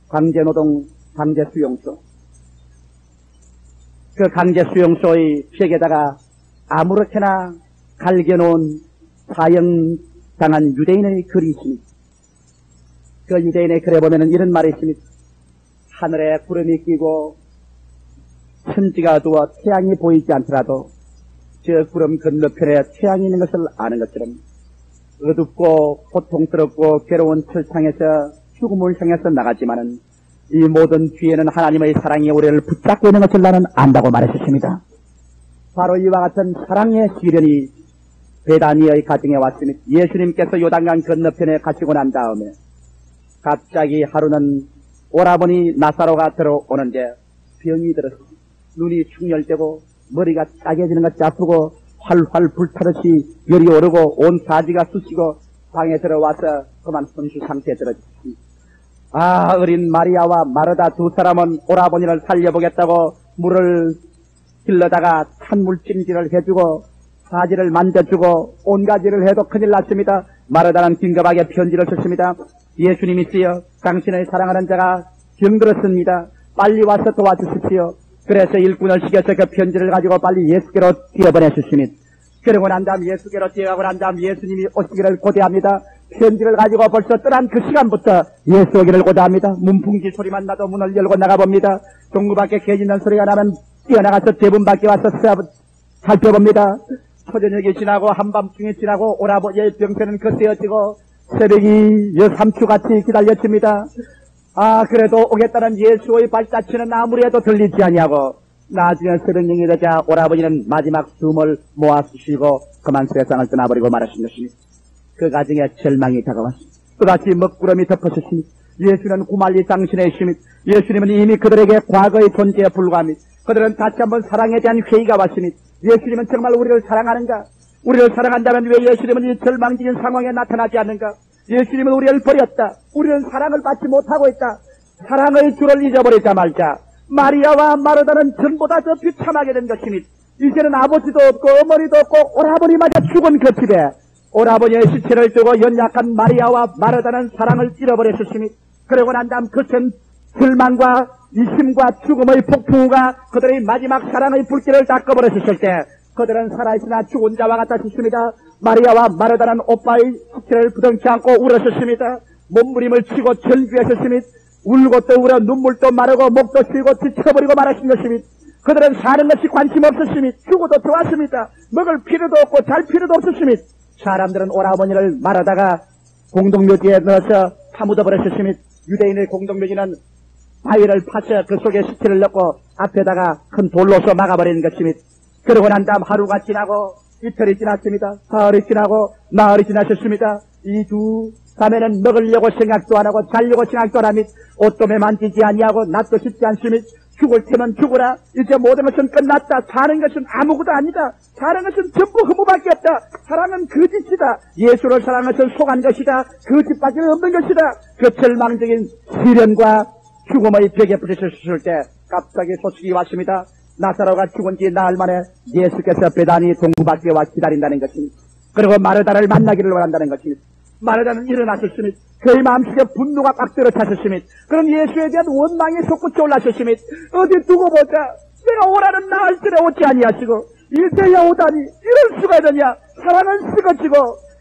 강제노동 강제수용소, 그 강제수용소의 벽에다가 아무렇게나 갈겨놓은 사형당한 유대인의 글이 있습니다. 그 유대인의 글에 보면은 이런 말이 있습니다. 하늘에 구름이 끼고 천지가 어두워 태양이 보이지 않더라도 저 구름 건너편에 태양이 있는 것을 아는 것처럼 어둡고 고통스럽고 괴로운 철창에서 죽음을 향해서 나가지만은 이 모든 뒤에는 하나님의 사랑이 우리를 붙잡고 있는 것을 나는 안다고 말하셨습니다. 바로 이와 같은 사랑의 시련이 베다니의 가정에 왔으니 예수님께서 요단강 건너편에 가시고 난 다음에 갑자기 하루는 오라버니 나사로가 들어오는데 병이 들었습니다. 눈이 충혈되고 머리가 짜개지는 것이 아프고 활활 불타듯이 열이 오르고 온 사지가 쑤시고 방에 들어와서 그만 혼수 상태에 들어졌습니다. 아, 어린 마리아와 마르다 두 사람은 오라버니를 살려보겠다고 물을 길러다가 찬물 찜질을 해주고 사지를 만져주고 온갖 일을 해도 큰일 났습니다. 마르다는 긴급하게 편지를 썼습니다. 예수님이시여, 당신의 사랑하는 자가 병들었습니다. 빨리 와서 도와주십시오. 그래서 일꾼을 시켜서 그 편지를 가지고 빨리 예수께로 뛰어보내셨습니다. 그러고 난 다음 예수께로 뛰어가고 난 다음 예수님이 오시기를 고대합니다. 편지를 가지고 벌써 떠난 그 시간부터 예수 오기를 고대합니다. 문풍지 소리만 나도 문을 열고 나가봅니다. 동구 밖에 개짖는 소리가 나면 뛰어나가서 대문 밖에 와서 살펴봅니다. 초저녁이 지나고 한밤중이 지나고 오라버니의 병세는 거세어지고 새벽이 여삼추같이 기다렸습니다. 아, 그래도 오겠다는 예수의 발자취는 아무리해도 들리지 아니하고 나중에 새벽경이 되자 오라버니는 마지막 숨을 모아쓰시고 그만 세상을 떠나버리고 말하신 것입니다. 그 가정에 절망이 다가왔습니다. 또다시 먹구름이 덮어섰습니다. 예수는 구말리 당신의십니다. 예수님은 이미 그들에게 과거의 존재에 불과합니다. 그들은 다시 한번 사랑에 대한 회의가 왔습니다. 예수님은 정말 우리를 사랑하는가? 우리를 사랑한다면 왜 예수님은 이 절망적인 상황에 나타나지 않는가? 예수님은 우리를 버렸다. 우리는 사랑을 받지 못하고 있다. 사랑의 줄을 잊어버리자 말자. 마리아와 마르다는 전보다 더 비참하게 된 것입니다. 이제는 아버지도 없고 어머니도 없고 오라버니마저 죽은 그 집에 오라버니의 시체를 두고 연약한 마리아와 마르다는 사랑을 잃어버렸습니다. 그러고 난 다음 그것은 절망과 이심과 죽음의 폭풍우가 그들의 마지막 사랑의 불길을 다 꺼버렸을 때 그들은 살아있으나 죽은 자와 같았습니다. 마리아와 마르다는 오빠의 시체를 부둥치 않고 울었습니다. 몸부림을 치고 절규했습니다. 울고 또 울어 눈물도 마르고 목도 쉬고 지쳐버리고 말하신 것입니다. 그들은 사는 것이 관심 없었습니다. 죽어도 좋았습니다. 먹을 필요도 없고 잘 필요도 없었습니다. 사람들은 오라버니를 말하다가 공동묘지에 넣어서 파묻어버렸습니다. 유대인의 공동묘지는 바위를 파서 그 속에 시체를 넣고 앞에다가 큰 돌로서 막아버리는 것입니다. 그러고 난 다음 하루가 지나고 이틀이 지났습니다. 사흘이 지나고 나흘이 지나셨습니다. 이 두 자매는 먹으려고 생각도 안 하고 자려고 생각도 안 합니다. 옷도매 만지지 아니하고 낫도 쉽지 않습니다. 죽을 테면 죽으라. 이제 모든 것은 끝났다. 사는 것은 아무것도 아니다. 사는 것은 전부 허무밖에 없다. 사랑은 거짓이다. 예수를 사랑한 것은 속한 것이다. 거짓밖에 없는 것이다. 그 절망적인 시련과 죽음의 벽에 부딪혔을 때 갑자기 소식이 왔습니다. 나사로가 죽은 지 나흘 만에 예수께서 베다니 동부 밖에 와 기다린다는 것입니다. 그리고 마르다를 만나기를 원한다는 것입니다. 마르다는 일어나셨습니다. 그의 마음속에 분노가 꽉 들어찼습니다. 그럼 예수에 대한 원망이 솟구쳐 올라섰습니다. 어디 두고 보자. 내가 오라는 나흘 전에 오지 아니하시고 이제야 오다니 이럴 수가 있느냐. 사랑은 식어지고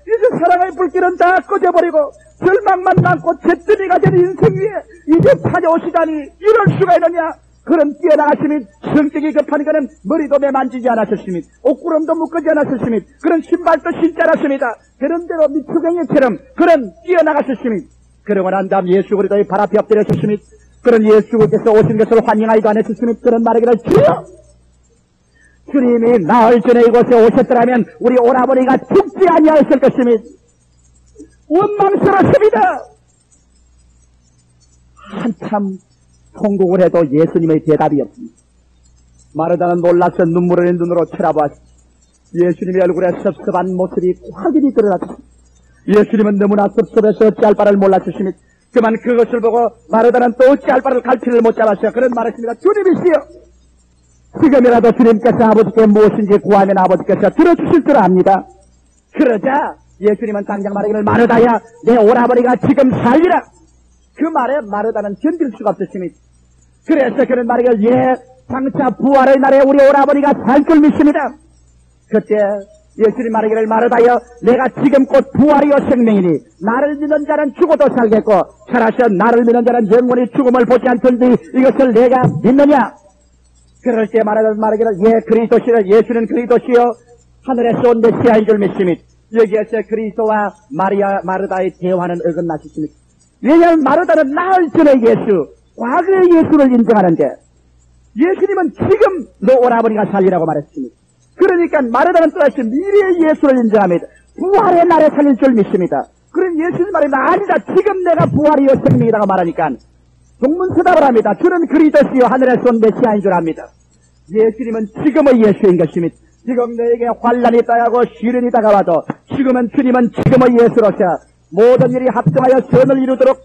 이제 사랑의 불길은 다 꺼져버리고 절망만 남고 잿더미가 된 인생 위에 이제 찾아오시다니 이럴 수가 있느냐. 그런 뛰어나가시면 성격이 급한 그는 머리도 매만지지 않았습니다. 옷구름도 묶지 않았습니다. 그런 신발도 신지 않았습니다. 그런 대로 미추갱이처럼 그런 뛰어나가셨습니다. 그러고 난 다음 예수 그리스도의 발 앞에 엎드렸습니다. 그런 예수께서 오신 것을 환영하지도 않았습니다. 그런 말하기를 주여! 주님이 나흘 전에 이곳에 오셨더라면 우리 오라버니가 죽지 아니하였을 것입니다. 원망스럽습니다. 한참 통곡을 해도 예수님의 대답이 없습니다. 마르다는 놀라서 눈물을 눈으로 쳐다보았습니다. 예수님의 얼굴에 섭섭한 모습이 확연히 드러났습니다. 예수님은 너무나 섭섭해서 어찌할 바를 몰랐습니다. 그만 그것을 보고 마르다는 또 어찌할 바를 갈피를 못 잡았어요. 그런 말했습니다. 주님이시여, 지금이라도 주님께서 아버지께 무엇인지 구하면 아버지께서 들어주실 줄 압니다. 그러자 예수님은 당장 말하기를 마르다야, 내 오라버니가 지금 살리라. 그 말에 마르다는 견딜 수가 없었습니다. 그래서 그는 말하기를 장차 부활의 날에 우리 오라버니가 살 줄 믿습니다. 그때 예수님 말하기를 마르다여, 내가 지금 곧 부활이요 생명이니 나를 믿는 자는 죽어도 살겠고 살아서 나를 믿는 자는 영원히 죽음을 보지 않던지 이것을 내가 믿느냐. 그럴 때 말하기를 그리스도시여, 예수는 그리스도시여 하늘에서 온 메시아인 줄 믿습니다. 여기에서 그리스도와 마르다의 대화는 어긋나셨습니다. 왜냐하면 마르다는 나흘 전의 예수, 과거의 예수를 인정하는데 예수님은 지금 너 오라버니가 살리라고 말했습니다. 그러니까 마르다는 또다시 미래의 예수를 인정합니다. 부활의 날에 살릴 줄 믿습니다. 그럼 예수님 말입니다. 아니다. 지금 내가 부활이요 생명이라고 말하니까 동문서답을 합니다. 주는 그리스도시요 하늘에서 온 메시아인 줄 압니다. 예수님은 지금의 예수인 것입니다. 지금 너에게 환란이 따가고 시련이 다가와도 지금은 주님은 지금의 예수로서 모든 일이 합정하여 선을 이루도록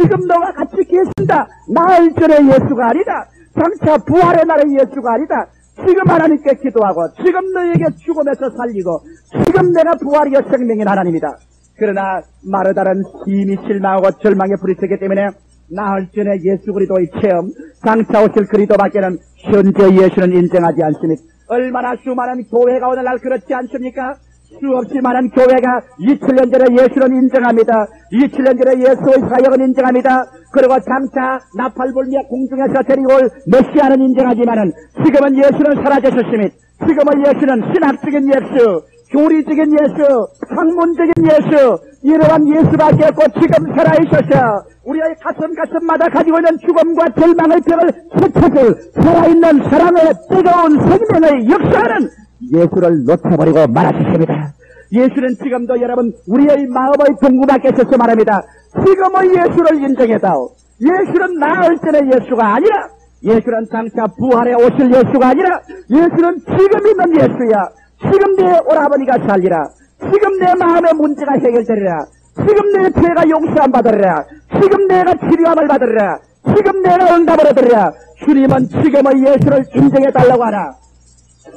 지금 너와 같이 계신다. 나흘 전의 예수가 아니다. 장차 부활의 날의 예수가 아니다. 지금 하나님께 기도하고 지금 너에게 죽음에서 살리고 지금 내가 부활이요 생명인 하나님이다. 그러나 마르다는 심히 실망하고 절망에 부딪히기 때문에 나흘 전에 예수 그리스도의 체험, 장차 오실 그리스도밖에는 현재 예수는 인정하지 않습니다. 얼마나 수많은 교회가 오늘날 그렇지 않습니까? 수없이 많은 교회가 2000년 전에 예수는 인정합니다. 2000년 전에 예수의 사역은 인정합니다. 그리고 장차 나팔불며 공중에서 데리고 올 메시아는 인정하지만은 지금은 예수는 사라졌습니다. 지금의 예수는 신학적인 예수, 교리적인 예수, 학문적인 예수, 이러한 예수밖에 없고 지금 살아있어서 우리의 가슴마다 가지고 있는 죽음과 절망의 벽을 펼쳐줄 살아있는 사랑의 뜨거운 생명의 역사는 예수를 놓쳐버리고 말아주십니다. 예수는 지금도 여러분 우리의 마음의 동구 밖에 있어서 말합니다. 지금의 예수를 인정해다오. 예수는 나흘 전의 예수가 아니라 예수는 장차 부활에 오실 예수가 아니라 예수는 지금 있는 예수야. 지금 내 오라버니가 살리라. 지금 내 마음의 문제가 해결되리라. 지금 내 죄가 용서함 받으리라. 지금 내가 치료함을 받으리라. 지금 내가 응답을 얻으리라. 주님은 지금의 예수를 인정해달라고 하나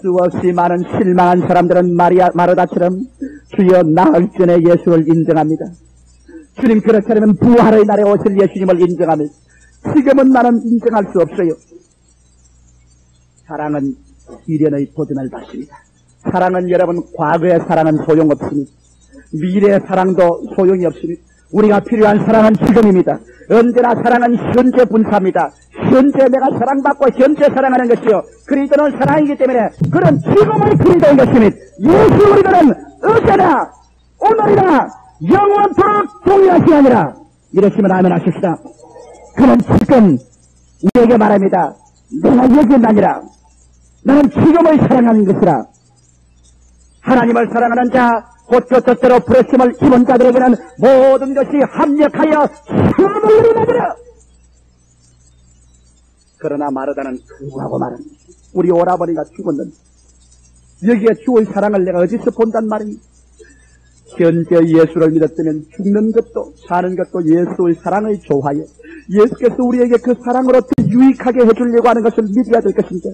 수없이 많은 실망한 사람들은 마르다처럼 주여 나흘 전에 예수를 인정합니다. 주님 그렇게 하면 부활의 날에 오실 예수님을 인정합니다. 지금은 나는 인정할 수 없어요. 사랑은 시련의 도전을 받습니다. 사랑은 여러분 과거의 사랑은 소용없습니다. 미래의 사랑도 소용이 없습니다. 우리가 필요한 사랑은 지금입니다. 언제나 사랑은 현재 분사입니다. 현재 내가 사랑받고 현재 사랑하는 것이요. 그리스도는 사랑이기 때문에 그런 지금의 그리스도인 것입니다. 예수 우리들은 어제나 오늘이나 영원토록 동일하시니라. 이러시면 아멘 하십시다. 그는 지금 우리에게 말합니다. 내가 여기는 아니라 나는 지금의 사랑하는 것이라. 하나님을 사랑하는 자 곧 뜻대로 부르심을 입은 자들에게는 모든 것이 합력하여 선을 이루느니라. 그러나 마르다는 그하고 말합니다. 우리 오라버니가 죽었는데 여기에 주의 사랑을 내가 어디서 본단 말입니다. 현재 예수를 믿었다면 죽는 것도 사는 것도 예수의 사랑을 좋아하여 예수께서 우리에게 그 사랑으로 더 유익하게 해주려고 하는 것을 믿어야 될 것인데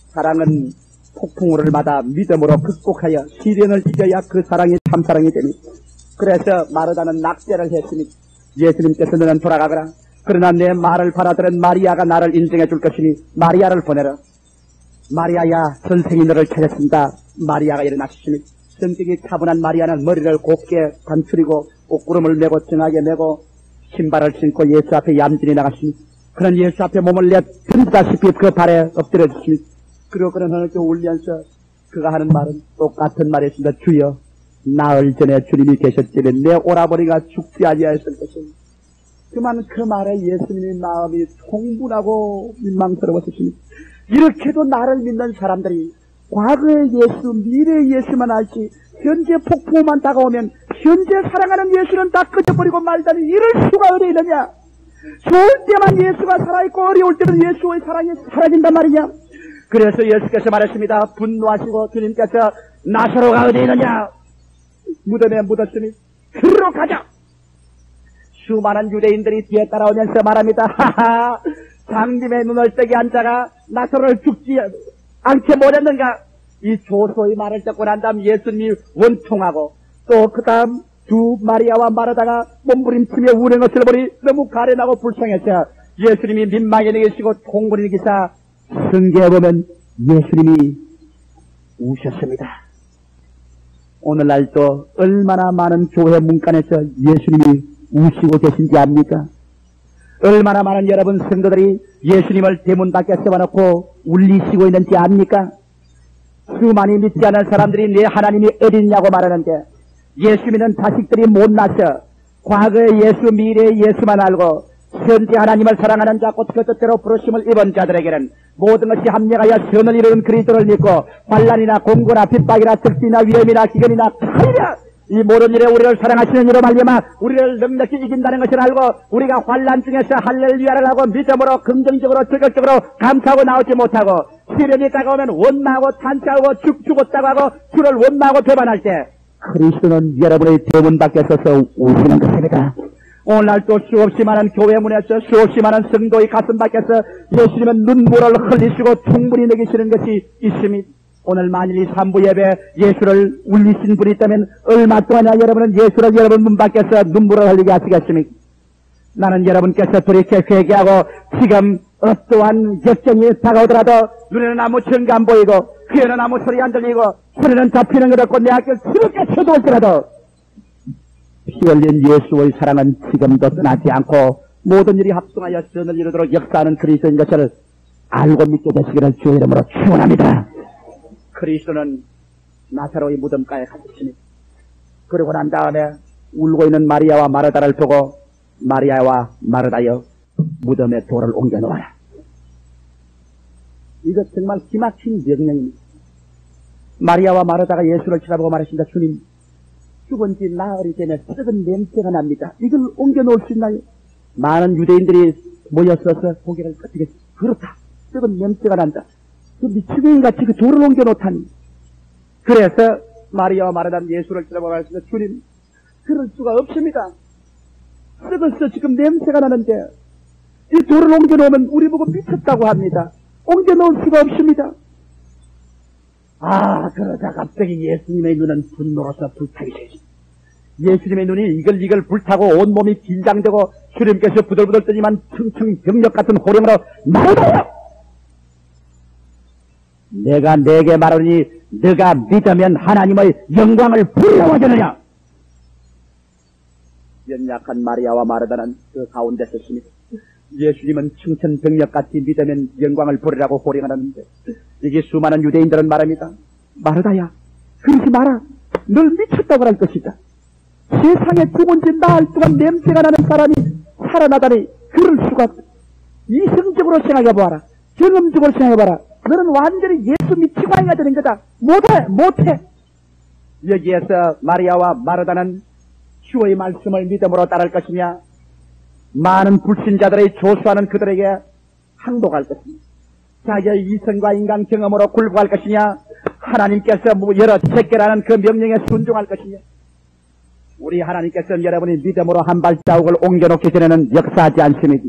사랑은 폭풍우를 받아 믿음으로 극복하여 시련을 이겨야 그 사랑이 참사랑이 됩니다. 그래서 마르다는 낙제를 했으니 예수님께서 너는 돌아가거라. 그러나 내 말을 받아들은 마리아가 나를 인정해 줄 것이니 마리아를 보내라. 마리아야 선생이 너를 찾았습니다. 마리아가 일어나셨으니 성격이 차분한 마리아는 머리를 곱게 감추리고 옷구름을 메고 정하게 메고 신발을 신고 예수 앞에 얌전히 나갔으니 그는 예수 앞에 몸을 내던다시피 그 발에 엎드려졌으니 그리고 그는 하늘께 울면서 그가 하는 말은 똑같은 말이었습니다. 주여 나흘 전에 주님이 계셨지만 내 오라버니가 죽지 아니하였을 것입니다. 그만 그 말에 예수님의 마음이 통분하고 민망스러웠습니다. 이렇게도 나를 믿는 사람들이 과거의 예수, 미래의 예수만 알지 현재 폭풍만 다가오면 현재 사랑하는 예수는 다 꺼져버리고 말다니 이럴 수가 어디 있느냐. 좋을 때만 예수가 살아있고 어려울 때는 예수의 사랑이 사라진단 말이냐. 그래서 예수께서 말했습니다. 분노하시고 주님께서 나사로가 어디 있느냐. 무덤에 묻었으니 그리로 가자. 수많은 유대인들이 뒤에 따라오면서 말합니다. 하하, 장님의 눈을 뜨게 앉아가 나사로를 죽지 않게 못했는가. 이 조소의 말을 듣고 난 다음 예수님이 원통하고 또 그 다음 두 마리아와 마르다가 몸부림치며 우는 것을 보니 너무 가련하고 불쌍해서 예수님이 민망히 여기시고 통분히 여기사 성경에 보면 예수님이 우셨습니다. 오늘날도 얼마나 많은 교회 문간에서 예수님이 우시고 계신지 압니까? 얼마나 많은 여러분 성도들이 예수님을 대문 밖에 세워놓고 울리시고 있는지 압니까? 수많이 믿지 않은 사람들이 내 하나님이 어딨냐고 말하는데 예수 믿는 자식들이 못나서 과거의 예수, 미래의 예수만 알고 현재 하나님을 사랑하는 자, 곧 그 뜻대로 부르심을 입은 자들에게는 모든 것이 합력하여 선을 이루는 그리스도를 믿고 환난이나 공고나 핍박이나 특비나 위험이나 기근이나 칼이나 이 모든 일에 우리를 사랑하시는 이로 말미암아 우리를 넉넉히 이긴다는 것을 알고 우리가 환난 중에서 할렐루야를 하고 믿음으로 긍정적으로 적극적으로 감사하고 나오지 못하고 시련이 다가오면 원망하고 탄식하고 죽었다고 하고 주를 원망하고 배반할 때 그리스도는 여러분의 대문 밖에 서서 우시는 것입니다. 오늘날도 수없이 많은 교회 문에서 수없이 많은 성도의 가슴 밖에서 예수님의 눈물을 흘리시고 충분히 느끼시는 것이 있습니다. 오늘 만일 이 3부 예배 예수를 울리신 분이 있다면 얼마 동안이나 여러분은 예수를 여러분 문 밖에서 눈물을 흘리게 하시겠습니까? 나는 여러분께서 돌이켜 회개하고 지금 어떠한 역경이 다가오더라도 눈에는 아무 증거 안 보이고 귀에는 아무 소리 안 들리고 손에는 잡히는 것 없고 내 앞을 스럽게 쳐도올지라도 피 흘린 예수의 사랑은 지금도 떠나지 않고 모든 일이 합성하여 선을 이루도록 역사하는 그리스도인 것을 알고 믿게 되시기를 주의 이름으로 축원합니다. 그리스도는 나사로의 무덤가에 가셨습니다. 그러고 난 다음에 울고 있는 마리아와 마르다를 보고 마리아와 마르다여 무덤에 돌을 옮겨 놓아라. 이것 정말 기막힌 명령입니다. 마리아와 마르다가 예수를 쳐다보고 말하신다. 주님, 죽은 지 나흘이 되면 썩은 냄새가 납니다. 이걸 옮겨 놓을 수 있나요? 많은 유대인들이 모였어서 고개를 끄덕였습니다. 그렇다. 썩은 냄새가 난다. 그 미치광이같이 그 돌을 옮겨 놓다니. 그래서 마리아와 마르다는 예수를 쳐다보고 말했습니다. 주님, 그럴 수가 없습니다. 썩어서 지금 냄새가 나는데 이 돌을 옮겨 놓으면 우리 보고 미쳤다고 합니다. 옮겨 놓을 수가 없습니다. 그러자 갑자기 예수님의 눈은 분노로서 불타기 시작했습니다. 예수님의 눈이 이걸 불타고 온몸이 긴장되고 주님께서 부들부들 뜨지만 층층 병력 같은 호령으로 말하라! 내가 네게 말하니 네가 믿으면 하나님의 영광을 부러워주느냐? 연약한 마리아와 마르다는 그 가운데 섰습니다. 예수님은 층천병력같이 믿으면 영광을 부르라고 호령하는데 이게 수많은 유대인들은 말합니다. 마르다야, 그러지 마라. 널 미쳤다고 할 것이다. 세상에 죽은 지 나흘 동안 냄새가 나는 사람이 살아나다니 그럴 수가 없다. 이성적으로 생각해봐라. 경험적으로 생각해봐라. 너는 완전히 예수 미치광이가 되는 거다. 못해. 여기에서 마리아와 마르다는 주의 말씀을 믿음으로 따를 것이냐, 많은 불신자들의 조수하는 그들에게 항복할 것이냐, 자기의 이성과 인간 경험으로 굴복할 것이냐, 하나님께서 여러 체계라는 그 명령에 순종할 것이냐. 우리 하나님께서는 여러분이 믿음으로 한 발자국을 옮겨놓기 전에는 역사하지 않습니다.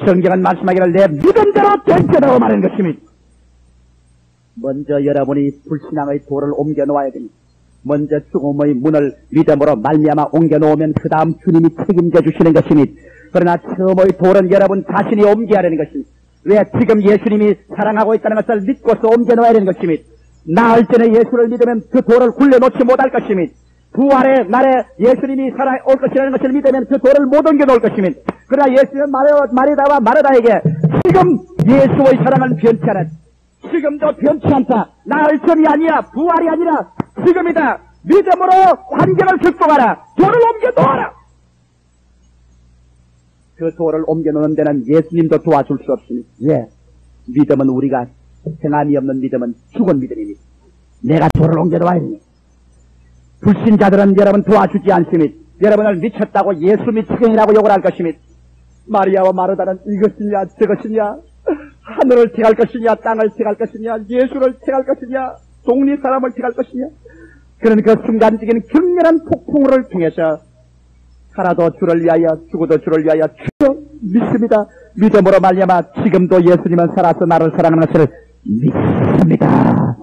성경은 말씀하기를 내 믿음대로 된다고 말하는 것입니다. 먼저 여러분이 불신앙의 돌을 옮겨놓아야 됩니다. 먼저 죽음의 문을 믿음으로 말미암아 옮겨놓으면 그 다음 주님이 책임져 주시는 것입니다. 그러나 처음의 돌은 여러분 자신이 옮겨야 되는 것입니다. 왜? 지금 예수님이 사랑하고 있다는 것을 믿고서 옮겨놓아야 되는 것입니다. 나흘 전에 예수를 믿으면 그 돌을 굴려놓지 못할 것입니다. 부활의 날에 예수님이 살아올 것이라는 것을 믿으면 그 돌을 못 옮겨놓을 것입니다. 그러나 예수님은 마리다와 마르다에게 지금 예수의 사랑은 변치 않았다. 지금도 변치 않다. 나흘 전이 아니야. 부활이 아니라 지금이다. 믿음으로 환경을 극복하라. 돌을 옮겨놓아라. 그 돌을 옮겨놓는 데는 예수님도 도와줄 수 없습니다. 왜? 믿음은 우리가 행함이 없는 믿음은 죽은 믿음입니다. 내가 돌을 옮겨놓아야 됩니다. 불신자들은 여러분 도와주지 않습니다. 여러분을 미쳤다고 예수 미치겠이라고 욕을 할 것입니다. 마리아와 마르다는 이것이냐 저것이냐, 하늘을 택할 것이냐 땅을 택할 것이냐, 예수를 택할 것이냐 독립 사람을 택할 것이냐, 그런 그 순간적인 격렬한 폭풍우를 통해서 살아도 주를 위하여 죽어도 주를 위하여 주여 믿습니다. 믿음으로 말미암아 지금도 예수님은 살아서 나를 사랑하는 것을 믿습니다.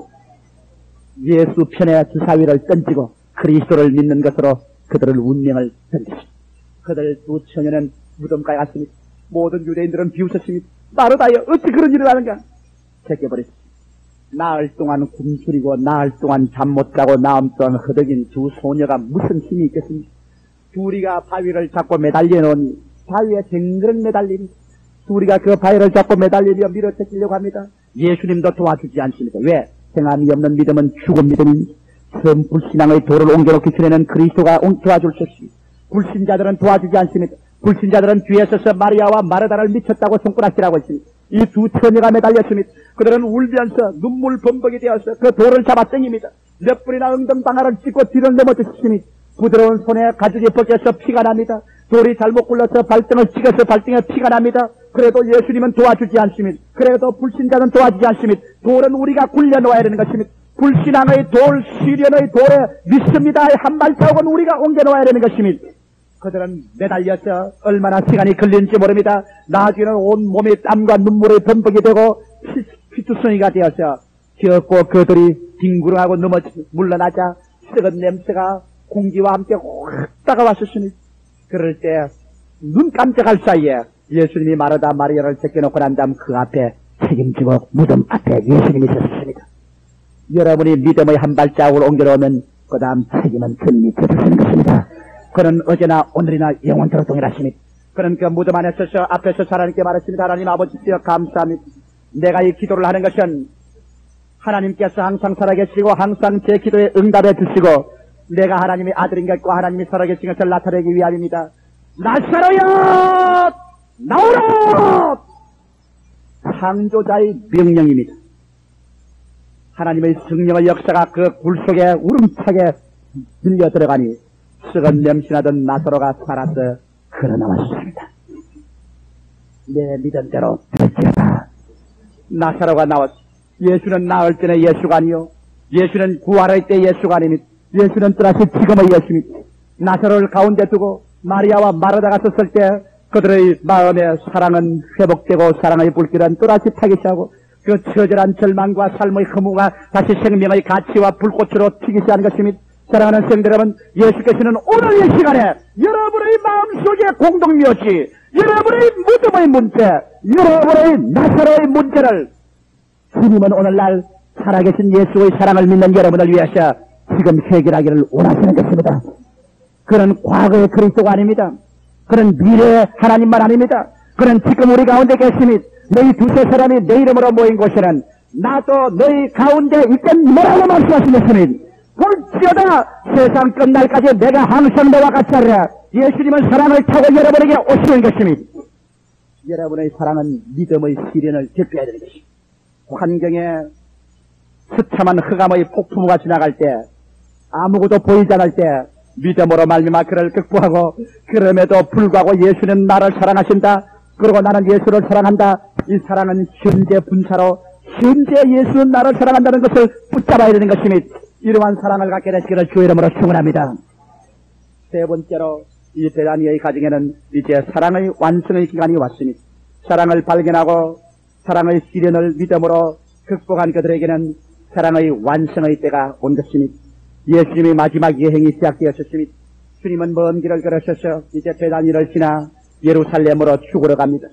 예수 편에 주사위를 던지고 그리스도를 믿는 것으로 그들을 운명을 던졌습니다. 그들 두 처녀는 무덤가에 갔습니다. 모든 유대인들은 비웃었습니다. 마르다여 어찌 그런 일을 하는가? 제껴버렸습니다. 나흘 동안 굶주리고 나흘 동안 잠 못 자고 나흘 동안 허덕인 두 소녀가 무슨 힘이 있겠습니까? 둘이가 바위를 잡고 매달려 놓으니 바위에 쟁그렁 매달린 둘이가 그 바위를 잡고 매달리며 밀어뜯기려고 합니다. 예수님도 도와주지 않습니다. 왜? 행함이 없는 믿음은 죽은 믿음입니다. 처음 불신앙의 도를 옮겨놓기 전에는 그리스도가 도와줄 수 없습니다. 불신자들은 도와주지 않습니다. 불신자들은 뒤에 서서 마리아와 마르다를 미쳤다고 손가락질하고 있습니다. 이 두 처녀가 매달렸습니다. 그들은 울면서 눈물 범벅이 되어서 그 돌을 잡아 당깁니다. 몇 분이나 엉덩방아를 찢고 뒤를 넘어졌습니다. 부드러운 손에 가죽이 벗겨서 피가 납니다. 돌이 잘못 굴러서 발등을 찍어서 발등에 피가 납니다. 그래도 예수님은 도와주지 않습니다. 그래도 불신자는 도와주지 않습니다. 돌은 우리가 굴려놓아야 되는 것입니다. 불신앙의 돌, 시련의 돌에 믿습니다의 한 발자국은 우리가 옮겨놓아야 되는 것입니다. 그들은 매달려서 얼마나 시간이 걸리는지 모릅니다. 나중에는 온 몸이 땀과 눈물의 범벅이 되고 피투성이가 되어서 기었고 그들이 뒹구름하고 물러나자 썩은 냄새가 공기와 함께 확 다가왔었습니다. 그럴 때 눈 깜짝할 사이에 예수님이 마르다 마리아를 제껴놓고 난 다음 그 앞에 책임지고 무덤 앞에 예수님이 섰습니다. 여러분이 믿음의 한 발자국을 옮겨놓으면 그 다음 책임은 그님이 져주시는 것입니다. 그는 어제나 오늘이나 영원토록 동일하십니다. 그는 그 무덤 안에 서서 앞에서 하나님께 말했습니다. 하나님 아버지여 감사합니다. 내가 이 기도를 하는 것은 하나님께서 항상 살아계시고 항상 제 기도에 응답해 주시고 내가 하나님의 아들인 것과 하나님이 살아계신 것을 나타내기 위함입니다. 나사로야 나오라! 창조자의 명령입니다. 하나님의 성령의 역사가 그 굴 속에 우름차게 밀려 들어가니 썩은 냄새나던 나사로가 살아서 걸어나왔습니다. 내 믿음대로 될지어다. 나사로가 나왔습니다. 예수는 나을 때는 예수가 아니요 예수는 부활할 때 예수가 아닙니다. 예수는 또다시 지금의 예수입니다. 나사로를 가운데 두고 마리아와 마르다가 섰을 때 그들의 마음에 사랑은 회복되고 사랑의 불길은 또다시 타기 시작하고 그 처절한 절망과 삶의 허무가 다시 생명의 가치와 불꽃으로 튀기 시작하는 것입니다. 사랑하는 성도 여러분, 예수께서는 오늘 이 시간에 여러분의 마음속에 공동묘지, 여러분의 무덤의 문제, 여러분의 나사로의 문제를 주님은 오늘날 살아계신 예수의 사랑을 믿는 여러분을 위해서 지금 해결하기를 원하시는 것입니다. 그는 과거의 그리스도가 아닙니다. 그는 미래의 하나님만 아닙니다. 그는 지금 우리 가운데 계십니다. 너희 두세 사람이 내 이름으로 모인 곳에는 나도 너희 가운데 있던 뭐라고 말씀하시겠습니다. 볼지어다 세상 끝날까지 내가 항상 너와 같이 하리라. 예수님은 사랑을 타고 여러분에게 오시는 것입니다. 여러분의 사랑은 믿음의 시련을 겪어야 되는 것입니다. 환경에 처참한 흑암의 폭풍우가 지나갈 때 아무것도 보이지 않을 때 믿음으로 말미암아 그를 극복하고 그럼에도 불구하고 예수는 나를 사랑하신다. 그리고 나는 예수를 사랑한다. 이 사랑은 현재 분사로 현재 예수는 나를 사랑한다는 것을 붙잡아야 되는 것입니다. 이러한 사랑을 갖게 되시기를 주의 이름으로 축원합니다. 세 번째로 이 베다니의 가정에는 이제 사랑의 완성의 기간이 왔습니다. 사랑을 발견하고 사랑의 시련을 믿음으로 극복한 그들에게는 사랑의 완성의 때가 온 것입니다. 예수님의 마지막 여행이 시작되었습니다. 주님은 먼 길을 걸으셔서 이제 베다니를 지나 예루살렘으로 죽으러 갑니다.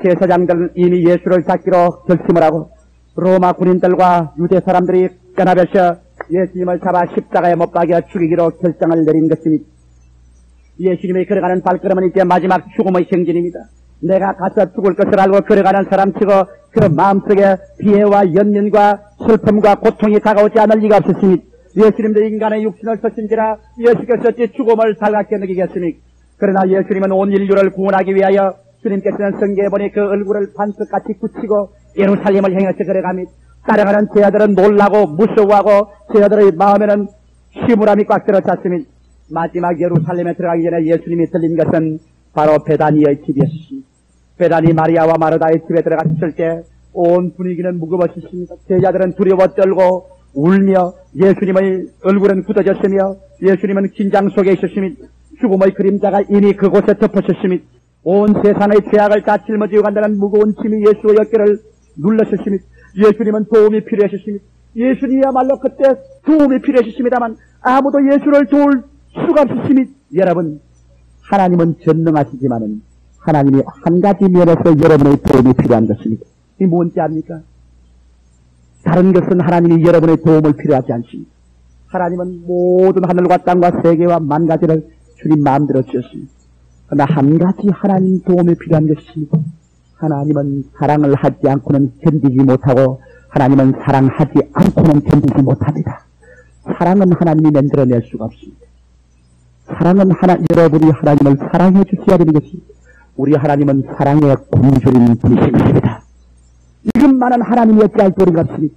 제사장들은 이미 예수를 잡기로 결심을 하고 로마 군인들과 유대 사람들이 연합해서 예수님을 잡아 십자가에 못 박여 죽이기로 결정을 내린 것입니다. 예수님이 걸어가는 발걸음은 이제 마지막 죽음의 행진입니다. 내가 가서 죽을 것을 알고 걸어가는 사람치고 그 마음속에 비애와 연민과 슬픔과 고통이 다가오지 않을 리가 없었습니다. 예수님도 인간의 육신을 쓰신지라 예수께서 어찌 죽음을 달갑게 느끼겠습니까? 그러나 예수님은 온 인류를 구원하기 위하여 주님께서는 성경에 보니 그 얼굴을 반석같이 굳히고 예루살렘을 향해서 걸어갑니다. 따라가는 제자들은 놀라고 무서워하고 제자들의 마음에는 시무람이 꽉 들어찼습니다. 마지막 예루살렘에 들어가기 전에 예수님이 들린 것은 바로 베다니의 집이었습니다. 베다니 마리아와 마르다의 집에 들어갔을 때 온 분위기는 무거웠습니다. 제자들은 두려워 떨고 울며 예수님의 얼굴은 굳어졌으며 예수님은 긴장 속에 있었습니다. 죽음의 그림자가 이미 그곳에 덮었습니다. 온 세상의 죄악을 다 짊어지고 간다는 무거운 짐이 예수의 어깨를 눌렀습니다. 예수님은 도움이 필요하셨습니다. 예수님이야말로 그때 도움이 필요하셨습니다만 아무도 예수를 도울 수가 없었습니다. 여러분, 하나님은 전능하시지만은 하나님이 한 가지 면에서 여러분의 도움이 필요한 것입니다. 이게 뭔지 압니까? 다른 것은 하나님이 여러분의 도움을 필요하지 않습니다. 하나님은 모든 하늘과 땅과 세계와 만가지를 주님 마음대로 지었습니다. 그러나 한 가지 하나님 도움이 필요한 것이 하나님은 사랑을 하지 않고는 견디지 못하고 하나님은 사랑하지 않고는 견디지 못합니다. 사랑은 하나님이 만들어낼 수가 없습니다. 사랑은 여러분이 하나님을 사랑해 주셔야 되는 것입니다. 우리 하나님은 사랑의 굶주린 분이십니다. 이것만은 하나님이 어찌할 도리가 없습니다.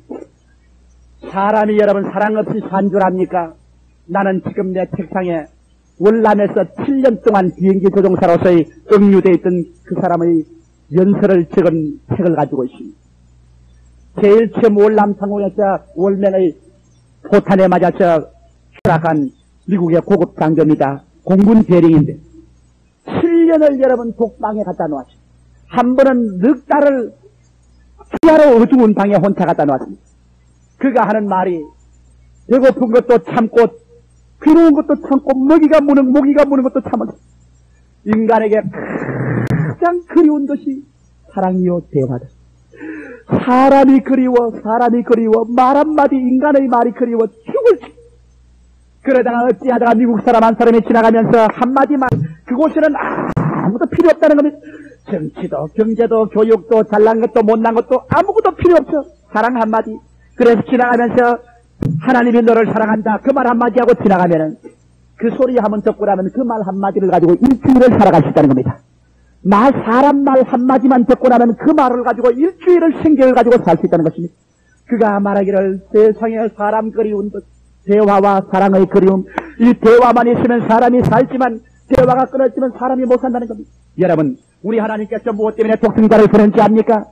사람이 여러분 사랑 없이 산 줄 압니까? 나는 지금 내 책상에 월남에서 7년 동안 비행기 조종사로서의 억류되어 있던 그 사람의 연설을 적은 책을 가지고 있습니다. 제일 처음 월남 상공에서 월맹의 포탄에 맞아서 추락한 미국의 고급 장교입니다. 공군 대령인데 7년을 여러분 독방에 갖다 놓았습니다. 한 번은 넉 달을 지하로 어두운 방에 혼자 갖다 놓았습니다. 그가 하는 말이 배고픈 것도 참고 괴로운 것도 참고 모기가 무는 것도 참았습니다. 인간에게 가장 그리운 것이 사랑이요 대화다. 사람이 그리워 말 한마디 인간의 말이 그리워 죽을. 그러다가 어찌하다가 미국 사람 한 사람이 지나가면서 한마디만 그곳에는 아무도 필요 없다는 겁니다. 정치도 경제도 교육도 잘난 것도 못난 것도 아무것도 필요 없어. 사랑 한마디. 그래서 지나가면서 하나님이 너를 사랑한다 그 말 한마디 하고 지나가면은 그 소리 한번 듣고 나면 그 말 한마디를 가지고 일주일을 살아갈 수 있다는 겁니다. 사람 말 한마디만 듣고 나면 그 말을 가지고 일주일을 생계를 가지고 살 수 있다는 것입니다. 그가 말하기를 세상에 사람 그리운 것, 대화와 사랑의 그리움, 이 대화만 있으면 사람이 살지만 대화가 끊어지면 사람이 못 산다는 겁니다. 여러분, 우리 하나님께서 무엇 때문에 독생자를 보낸지 압니까?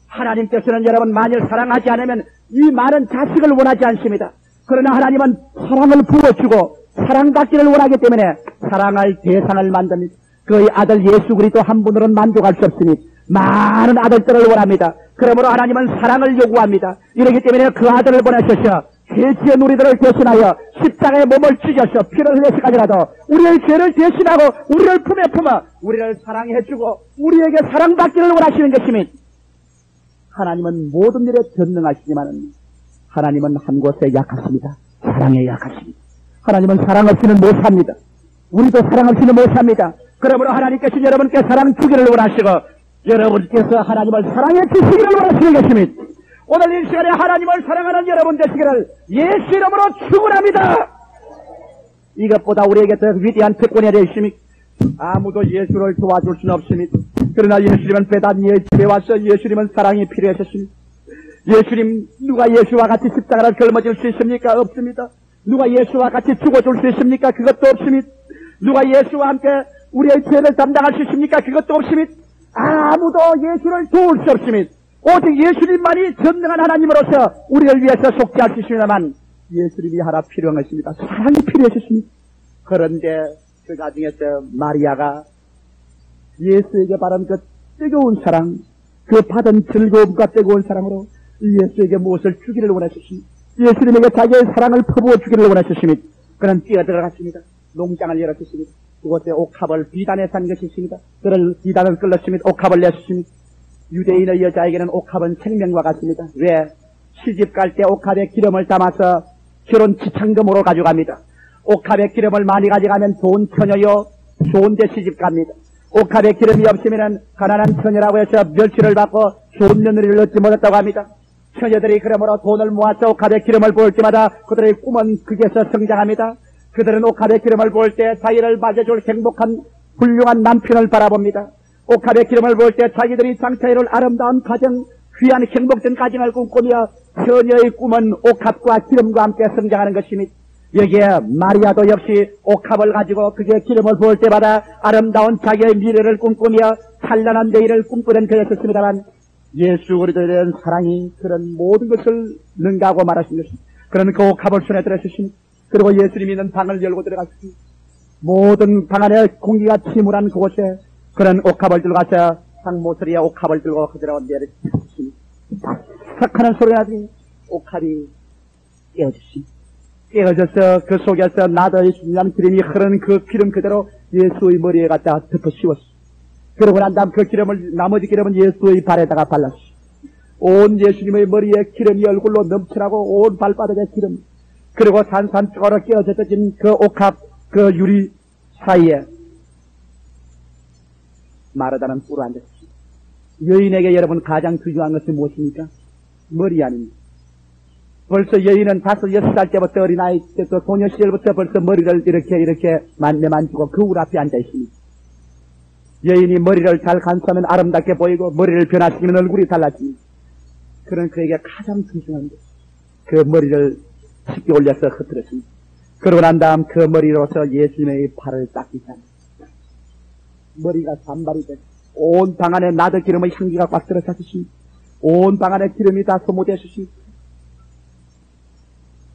하나님께서는 여러분 만일 사랑하지 않으면 이 많은 자식을 원하지 않습니다. 그러나 하나님은 사랑을 부어주고 사랑받기를 원하기 때문에 사랑할 대상을 만듭니다. 그의 아들 예수 그리스도 한 분으로는 만족할 수 없으니 많은 아들들을 원합니다. 그러므로 하나님은 사랑을 요구합니다. 이렇기 때문에 그 아들을 보내셔서 죄지의 우리들을 대신하여 십자가에 몸을 찢어서 피를 흘려서까지라도 우리의 죄를 대신하고 우리를 품에 품어 우리를 사랑해주고 우리에게 사랑받기를 원하시는 것입니다. 하나님은 모든 일에 전능하시지만 하나님은 한 곳에 약하십니다. 사랑에 약하십니다. 하나님은 사랑 없이는 못 삽니다. 우리도 사랑 없이는 못 삽니다. 그러므로 하나님께서 여러분께 사랑 주기를 원하시고 여러분께서 하나님을 사랑해 주시기를 원하시는 것입니다. 오늘 이 시간에 하나님을 사랑하는 여러분 되시기를 예수 이름으로 축원합니다. 이것보다 우리에게 더 위대한 특권이 되십니까? 아무도 예수를 도와줄 수는 없습니다. 그러나 예수님은 배단 예수에 와서 예수님은 사랑이 필요하셨습니다. 예수님, 누가 예수와 같이 십자가를 짊어질 수 있습니까? 없습니다. 누가 예수와 같이 죽어줄 수 있습니까? 그것도 없습니다. 누가 예수와 함께 우리의 죄를 담당할 수 있습니까? 그것도 없습니다. 아무도 예수를 도울 수 없습니다. 오직 예수님만이 전능한 하나님으로서 우리를 위해서 속죄할 수 있습니다만 예수님이 하나 필요한 것입니다. 사랑이 필요하셨습니다. 그런데 그 가정에서 마리아가 예수에게 바른 그 뜨거운 사랑, 그 받은 즐거움과 뜨거운 사랑으로 예수에게 무엇을 주기를 원하셨습니다. 예수님에게 자기의 사랑을 퍼부어 주기를 원하셨습니다. 그는 뛰어들어갔습니다. 농장을 열었습니다. 그곳에 옥합을 비단에 산 것이 있습니다. 그를 비단을 끌었습니다. 옥합을 냈습니다. 유대인의 여자에게는 옥합은 생명과 같습니다. 왜? 시집 갈 때 옥합에 기름을 담아서 결혼 지참금으로 가져갑니다. 옥합에 기름을 많이 가져가면 좋은 처녀요, 좋은 데 시집 갑니다. 옥합에 기름이 없으면 가난한 처녀라고 해서 멸치를 받고 좋은 며느리를 얻지 못했다고 합니다. 처녀들이 그러므로 돈을 모아서 옥합에 기름을 부을 때마다 그들의 꿈은 극에서 성장합니다. 그들은 옥합에 기름을 부을 때 자기를 맞아줄 행복한 훌륭한 남편을 바라봅니다. 옥합에 기름을 부을 때 자기들이 장차이를 아름다운 가정, 귀한 행복된 가정을 꿈꾸며 처녀의 꿈은 옥합과 기름과 함께 성장하는 것입니다. 여기에 마리아도 역시 옥합을 가지고 그게 기름을 부을 때마다 아름다운 자기의 미래를 꿈꾸며 찬란한 내일을 꿈꾸는 그였었습니다만 예수 그리스도에 대한 사랑이 그런 모든 것을 능가하고 말하신 것입니다. 그런 그 옥합을 손에 들어주십니다. 그리고 예수님이 있는 방을 열고 들어갔습니다. 모든 방 안에 공기가 침울한 그곳에 그런 옥합을 들고 가서 상모서리에 옥합을 들고 그대로 내려주십니다. 탁하는 소리 나더니 옥합이 깨어졌습니다. 깨어져서 그 속에서 나더의 중요한 기름이 흐르는 그 기름 그대로 예수의 머리에 갖다 덮어 씌웠습니다. 그러고 난 다음 그 기름을, 나머지 기름은 예수의 발에다가 발랐습니다. 온 예수님의 머리에 기름이 얼굴로 넘쳐나고 온 발바닥에 기름, 그리고 산산쪽으로 깨어졌던 그 옥합, 그 유리 사이에 마르다는 뿔을 앉았습니다. 여인에게 여러분 가장 중요한 것이 무엇입니까? 머리 아닙니다. 벌써 여인은 5, 6살 때부터 어린아이 때부터 소녀 시절부터 벌써 머리를 이렇게 만지고 거울 앞에 앉아 있습니다. 여인이 머리를 잘 감싸면 아름답게 보이고 머리를 변화시키면 얼굴이 달라집니다. 그런 그에게 가장 중요한 것, 그 머리를 쉽게 올려서 흩어졌습니다. 그러고 난 다음 그 머리로서 예수님의 발을 닦이잖아요. 머리가 산발이 돼 온 방 안에 나도 기름의 향기가 꽉 들어찼으십니다. 온 방 안에 기름이 다 소모되었습니다.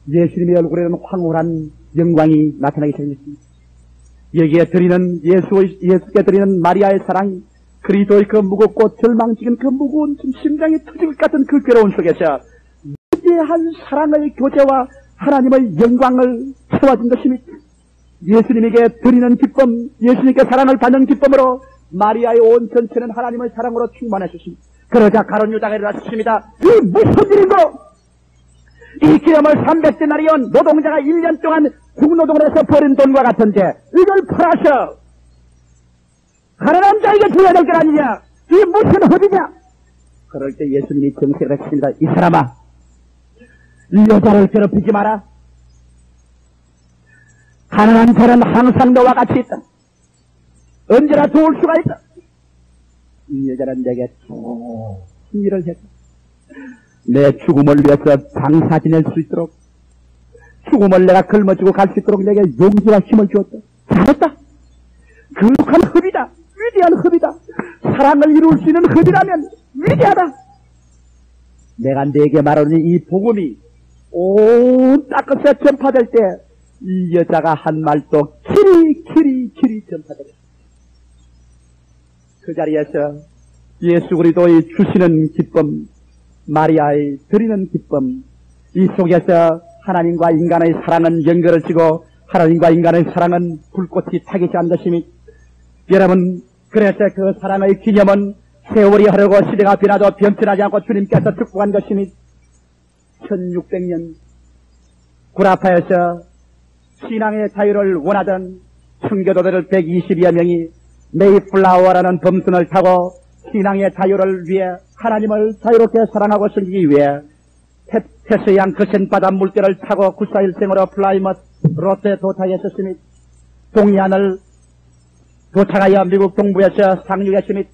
예수님의 얼굴에는 황홀한 영광이 나타나기 시작했습니다. 여기에 드리는 예수께 드리는 마리아의 사랑이 그리스도의 그 무겁고 절망적인 그 무거운 심장이 터질 것 같은 그 괴로운 속에서 위대한 사랑의 교제와 하나님의 영광을 채워준 것입니다. 예수님에게 드리는 기쁨, 예수님께 사랑을 받는 기쁨으로 마리아의 온 전체는 하나님의 사랑으로 충만하셨습니다. 그러자 가룟 유다가 일어났습니다. 이 무슨 일인고? 이 기름을 300데나리온 노동자가 1년 동안 국노동을 해서 버린 돈과 같은데 이걸 팔아서 가난한 자에게 줘야 될 것 아니냐? 이게 무슨 허비냐? 그럴 때 예수님이 정색을 했습니다. 이 사람아, 이 여자를 괴롭히지 마라. 가난한 자는 항상 너와 같이 있다. 언제나 도울 수가 있다. 이 여자는 내게 좋은 일을 했다. 내 죽음을 위해서 장사 지낼 수 있도록, 죽음을 내가 걸머쥐고 갈 수 있도록 내게 용기와 힘을 주었다. 잘했다. 거룩한 흡이다. 위대한 흡이다. 사랑을 이룰 수 있는 흡이라면 위대하다. 내가 네게 말하는 이 복음이 온 땅끝에 전파될 때 이 여자가 한 말도 길이 전파되었다. 그 자리에서 예수 그리스도의 주시는 기쁨, 마리아의 드리는 기쁨, 이 속에서 하나님과 인간의 사랑은 연결을 지고 하나님과 인간의 사랑은 불꽃이 타기시 한 것이니, 여러분, 그래서 그 사랑의 기념은 세월이 흐르고 시대가 변화도 변천하지 않고 주님께서 축복한 것이니, 1600년 구라파에서 신앙의 자유를 원하던 청교도들 120여 명이 메이플라워라는 범선을 타고 신앙의 자유를 위해 하나님을 자유롭게 사랑하고 섬기기 위해 태서양 거센바다 물결을 타고 94일생으로 플라이머스 롯데 도착했었으니, 동해안을 도착하여 미국 동부에서 상륙했으니,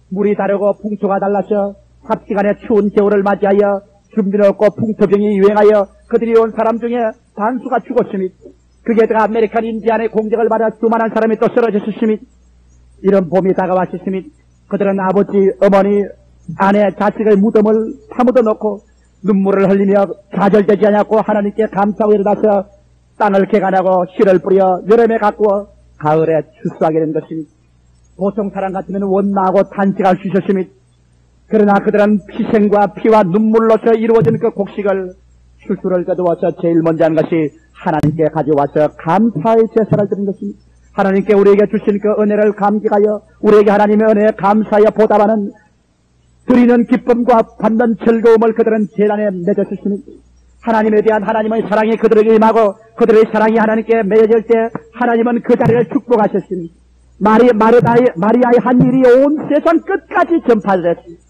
물이 다르고 풍토가 달라서 삽시간에 추운 겨울을 맞이하여 준비를 없고 풍토병이 유행하여 그들이 온 사람 중에 반수가 죽었으니, 그게 다 아메리칸 인디안의 공격을 받아 수많은 사람이 또 쓰러졌으니, 이런 봄이 다가왔으니 그들은 아버지, 어머니, 아내, 자식의 무덤을 파묻어 놓고 눈물을 흘리며 좌절되지 않았고 하나님께 감사하고 일어나서 땅을 개간하고 씨를 뿌려 여름에 가꾸어 가을에 추수하게 된 것이니, 보통 사람 같으면 원망하고 탄식할 수 있었으니, 그러나 그들은 희생과 피와 눈물로서 이루어진 그 곡식을 추수를 거두어서 제일 먼저 한 것이 하나님께 가져와서 감사의 제사를 드린 것입니다. 하나님께 우리에게 주신 그 은혜를 감격하여 우리에게 하나님의 은혜에 감사하여 보답하는 드리는 기쁨과 받는 즐거움을 그들은 제단에 맺었으니, 하나님에 대한 하나님의 사랑이 그들에게 임하고 그들의 사랑이 하나님께 맺어질 때 하나님은 그 자리를 축복하셨으니, 마리아의 한 일이 온 세상 끝까지 전파됐습니다.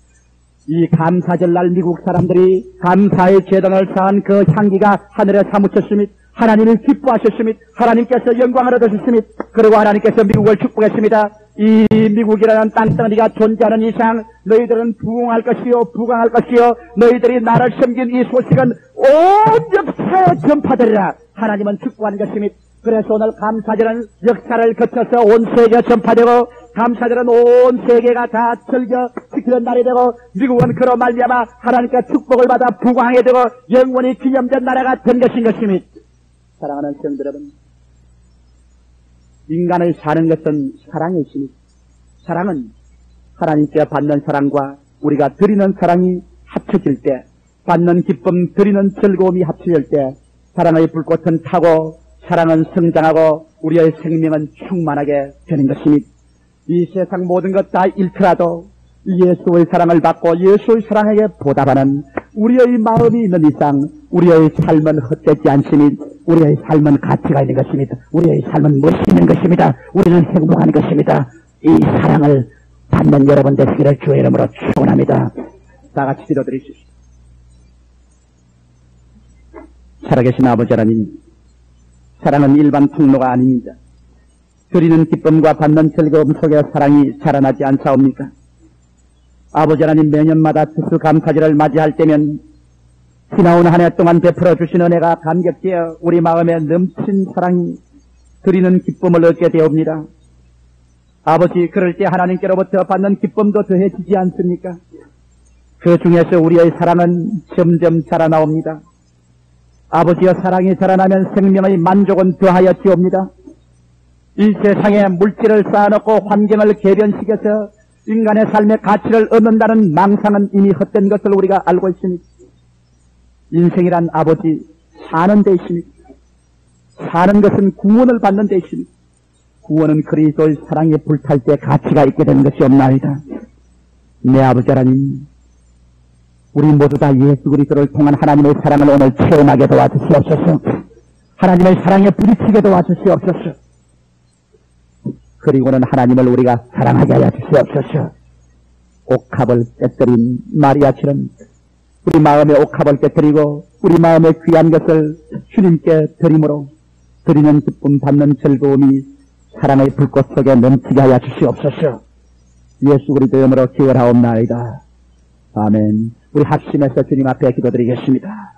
이 감사절날 미국 사람들이 감사의 제단을 쌓은 그 향기가 하늘에 사무쳤으니 하나님을 기뻐하셨으니 하나님께서 영광을 얻으셨으니, 그리고 하나님께서 미국을 축복했습니다. 이 미국이라는 땅덩어리가 존재하는 이상 너희들은 부흥할 것이요 너희들이 나를 섬긴 이 소식은 온 역사에 전파되리라. 하나님은 축복하는 것이니, 그래서 오늘 감사절은 역사를 거쳐서 온 세계에 전파되고 감사절은 온 세계가 다 즐겨 지키는 날이 되고 미국은 그로 말미암아 하나님께 축복을 받아 부강하게 되고 영원히 기념된 나라가 된 것입니다. 사랑하는 성도 여러분, 인간을 사는 것은 사랑의 있습니다. 사랑은 하나님께 받는 사랑과 우리가 드리는 사랑이 합쳐질 때, 받는 기쁨, 드리는 즐거움이 합쳐질 때 사랑의 불꽃은 타고 사랑은 성장하고 우리의 생명은 충만하게 되는 것입니다. 이 세상 모든 것 다 잃더라도 예수의 사랑을 받고 예수의 사랑에게 보답하는 우리의 마음이 있는 이상 우리의 삶은 헛되지 않습니다. 우리의 삶은 가치가 있는 것입니다. 우리의 삶은 멋있는 것입니다. 우리는 행복한 것입니다. 이 사랑을 받는 여러분 되시기를 주의 이름으로 축원합니다. 다 같이 기도드리십시오. 살아계신 아버지 하나님, 사랑은 일반 통로가 아닙니다. 드리는 기쁨과 받는 즐거움 속에 사랑이 자라나지 않사옵니까? 아버지 하나님, 매년마다 추수감사절을 맞이할 때면 지나온 한 해 동안 베풀어 주신 은혜가 감격되어 우리 마음에 넘친 사랑이 드리는 기쁨을 얻게 되옵니다. 아버지, 그럴 때 하나님께로부터 받는 기쁨도 더해지지 않습니까? 그 중에서 우리의 사랑은 점점 자라나옵니다. 아버지의 사랑이 자라나면 생명의 만족은 더하여 지옵니다. 이 세상에 물질을 쌓아놓고 환경을 개변시켜서 인간의 삶의 가치를 얻는다는 망상은 이미 헛된 것을 우리가 알고 있습니다. 인생이란 아버지, 사는 데 있습니다. 사는 것은 구원을 받는 데 있습니다. 구원은 그리스도의 사랑에 불탈 때 가치가 있게 되는 것이 없나이다. 내 아버지 하나님, 우리 모두 다 예수 그리스도를 통한 하나님의 사랑을 오늘 체험하게 도와주시옵소서. 하나님의 사랑에 부딪히게 도와주시옵소서. 그리고는 하나님을 우리가 사랑하게 하여 주시옵소서. 옥합을 깨뜨린 마리아처럼 우리 마음에 옥합을 깨뜨리고 우리 마음에 귀한 것을 주님께 드림으로 드리는 기쁨, 받는 즐거움이 사랑의 불꽃 속에 넘치게 하여 주시옵소서. 예수 그리스도의 이름으로 기원하옵나이다. 아멘. 우리 합심해서 주님 앞에 기도드리겠습니다.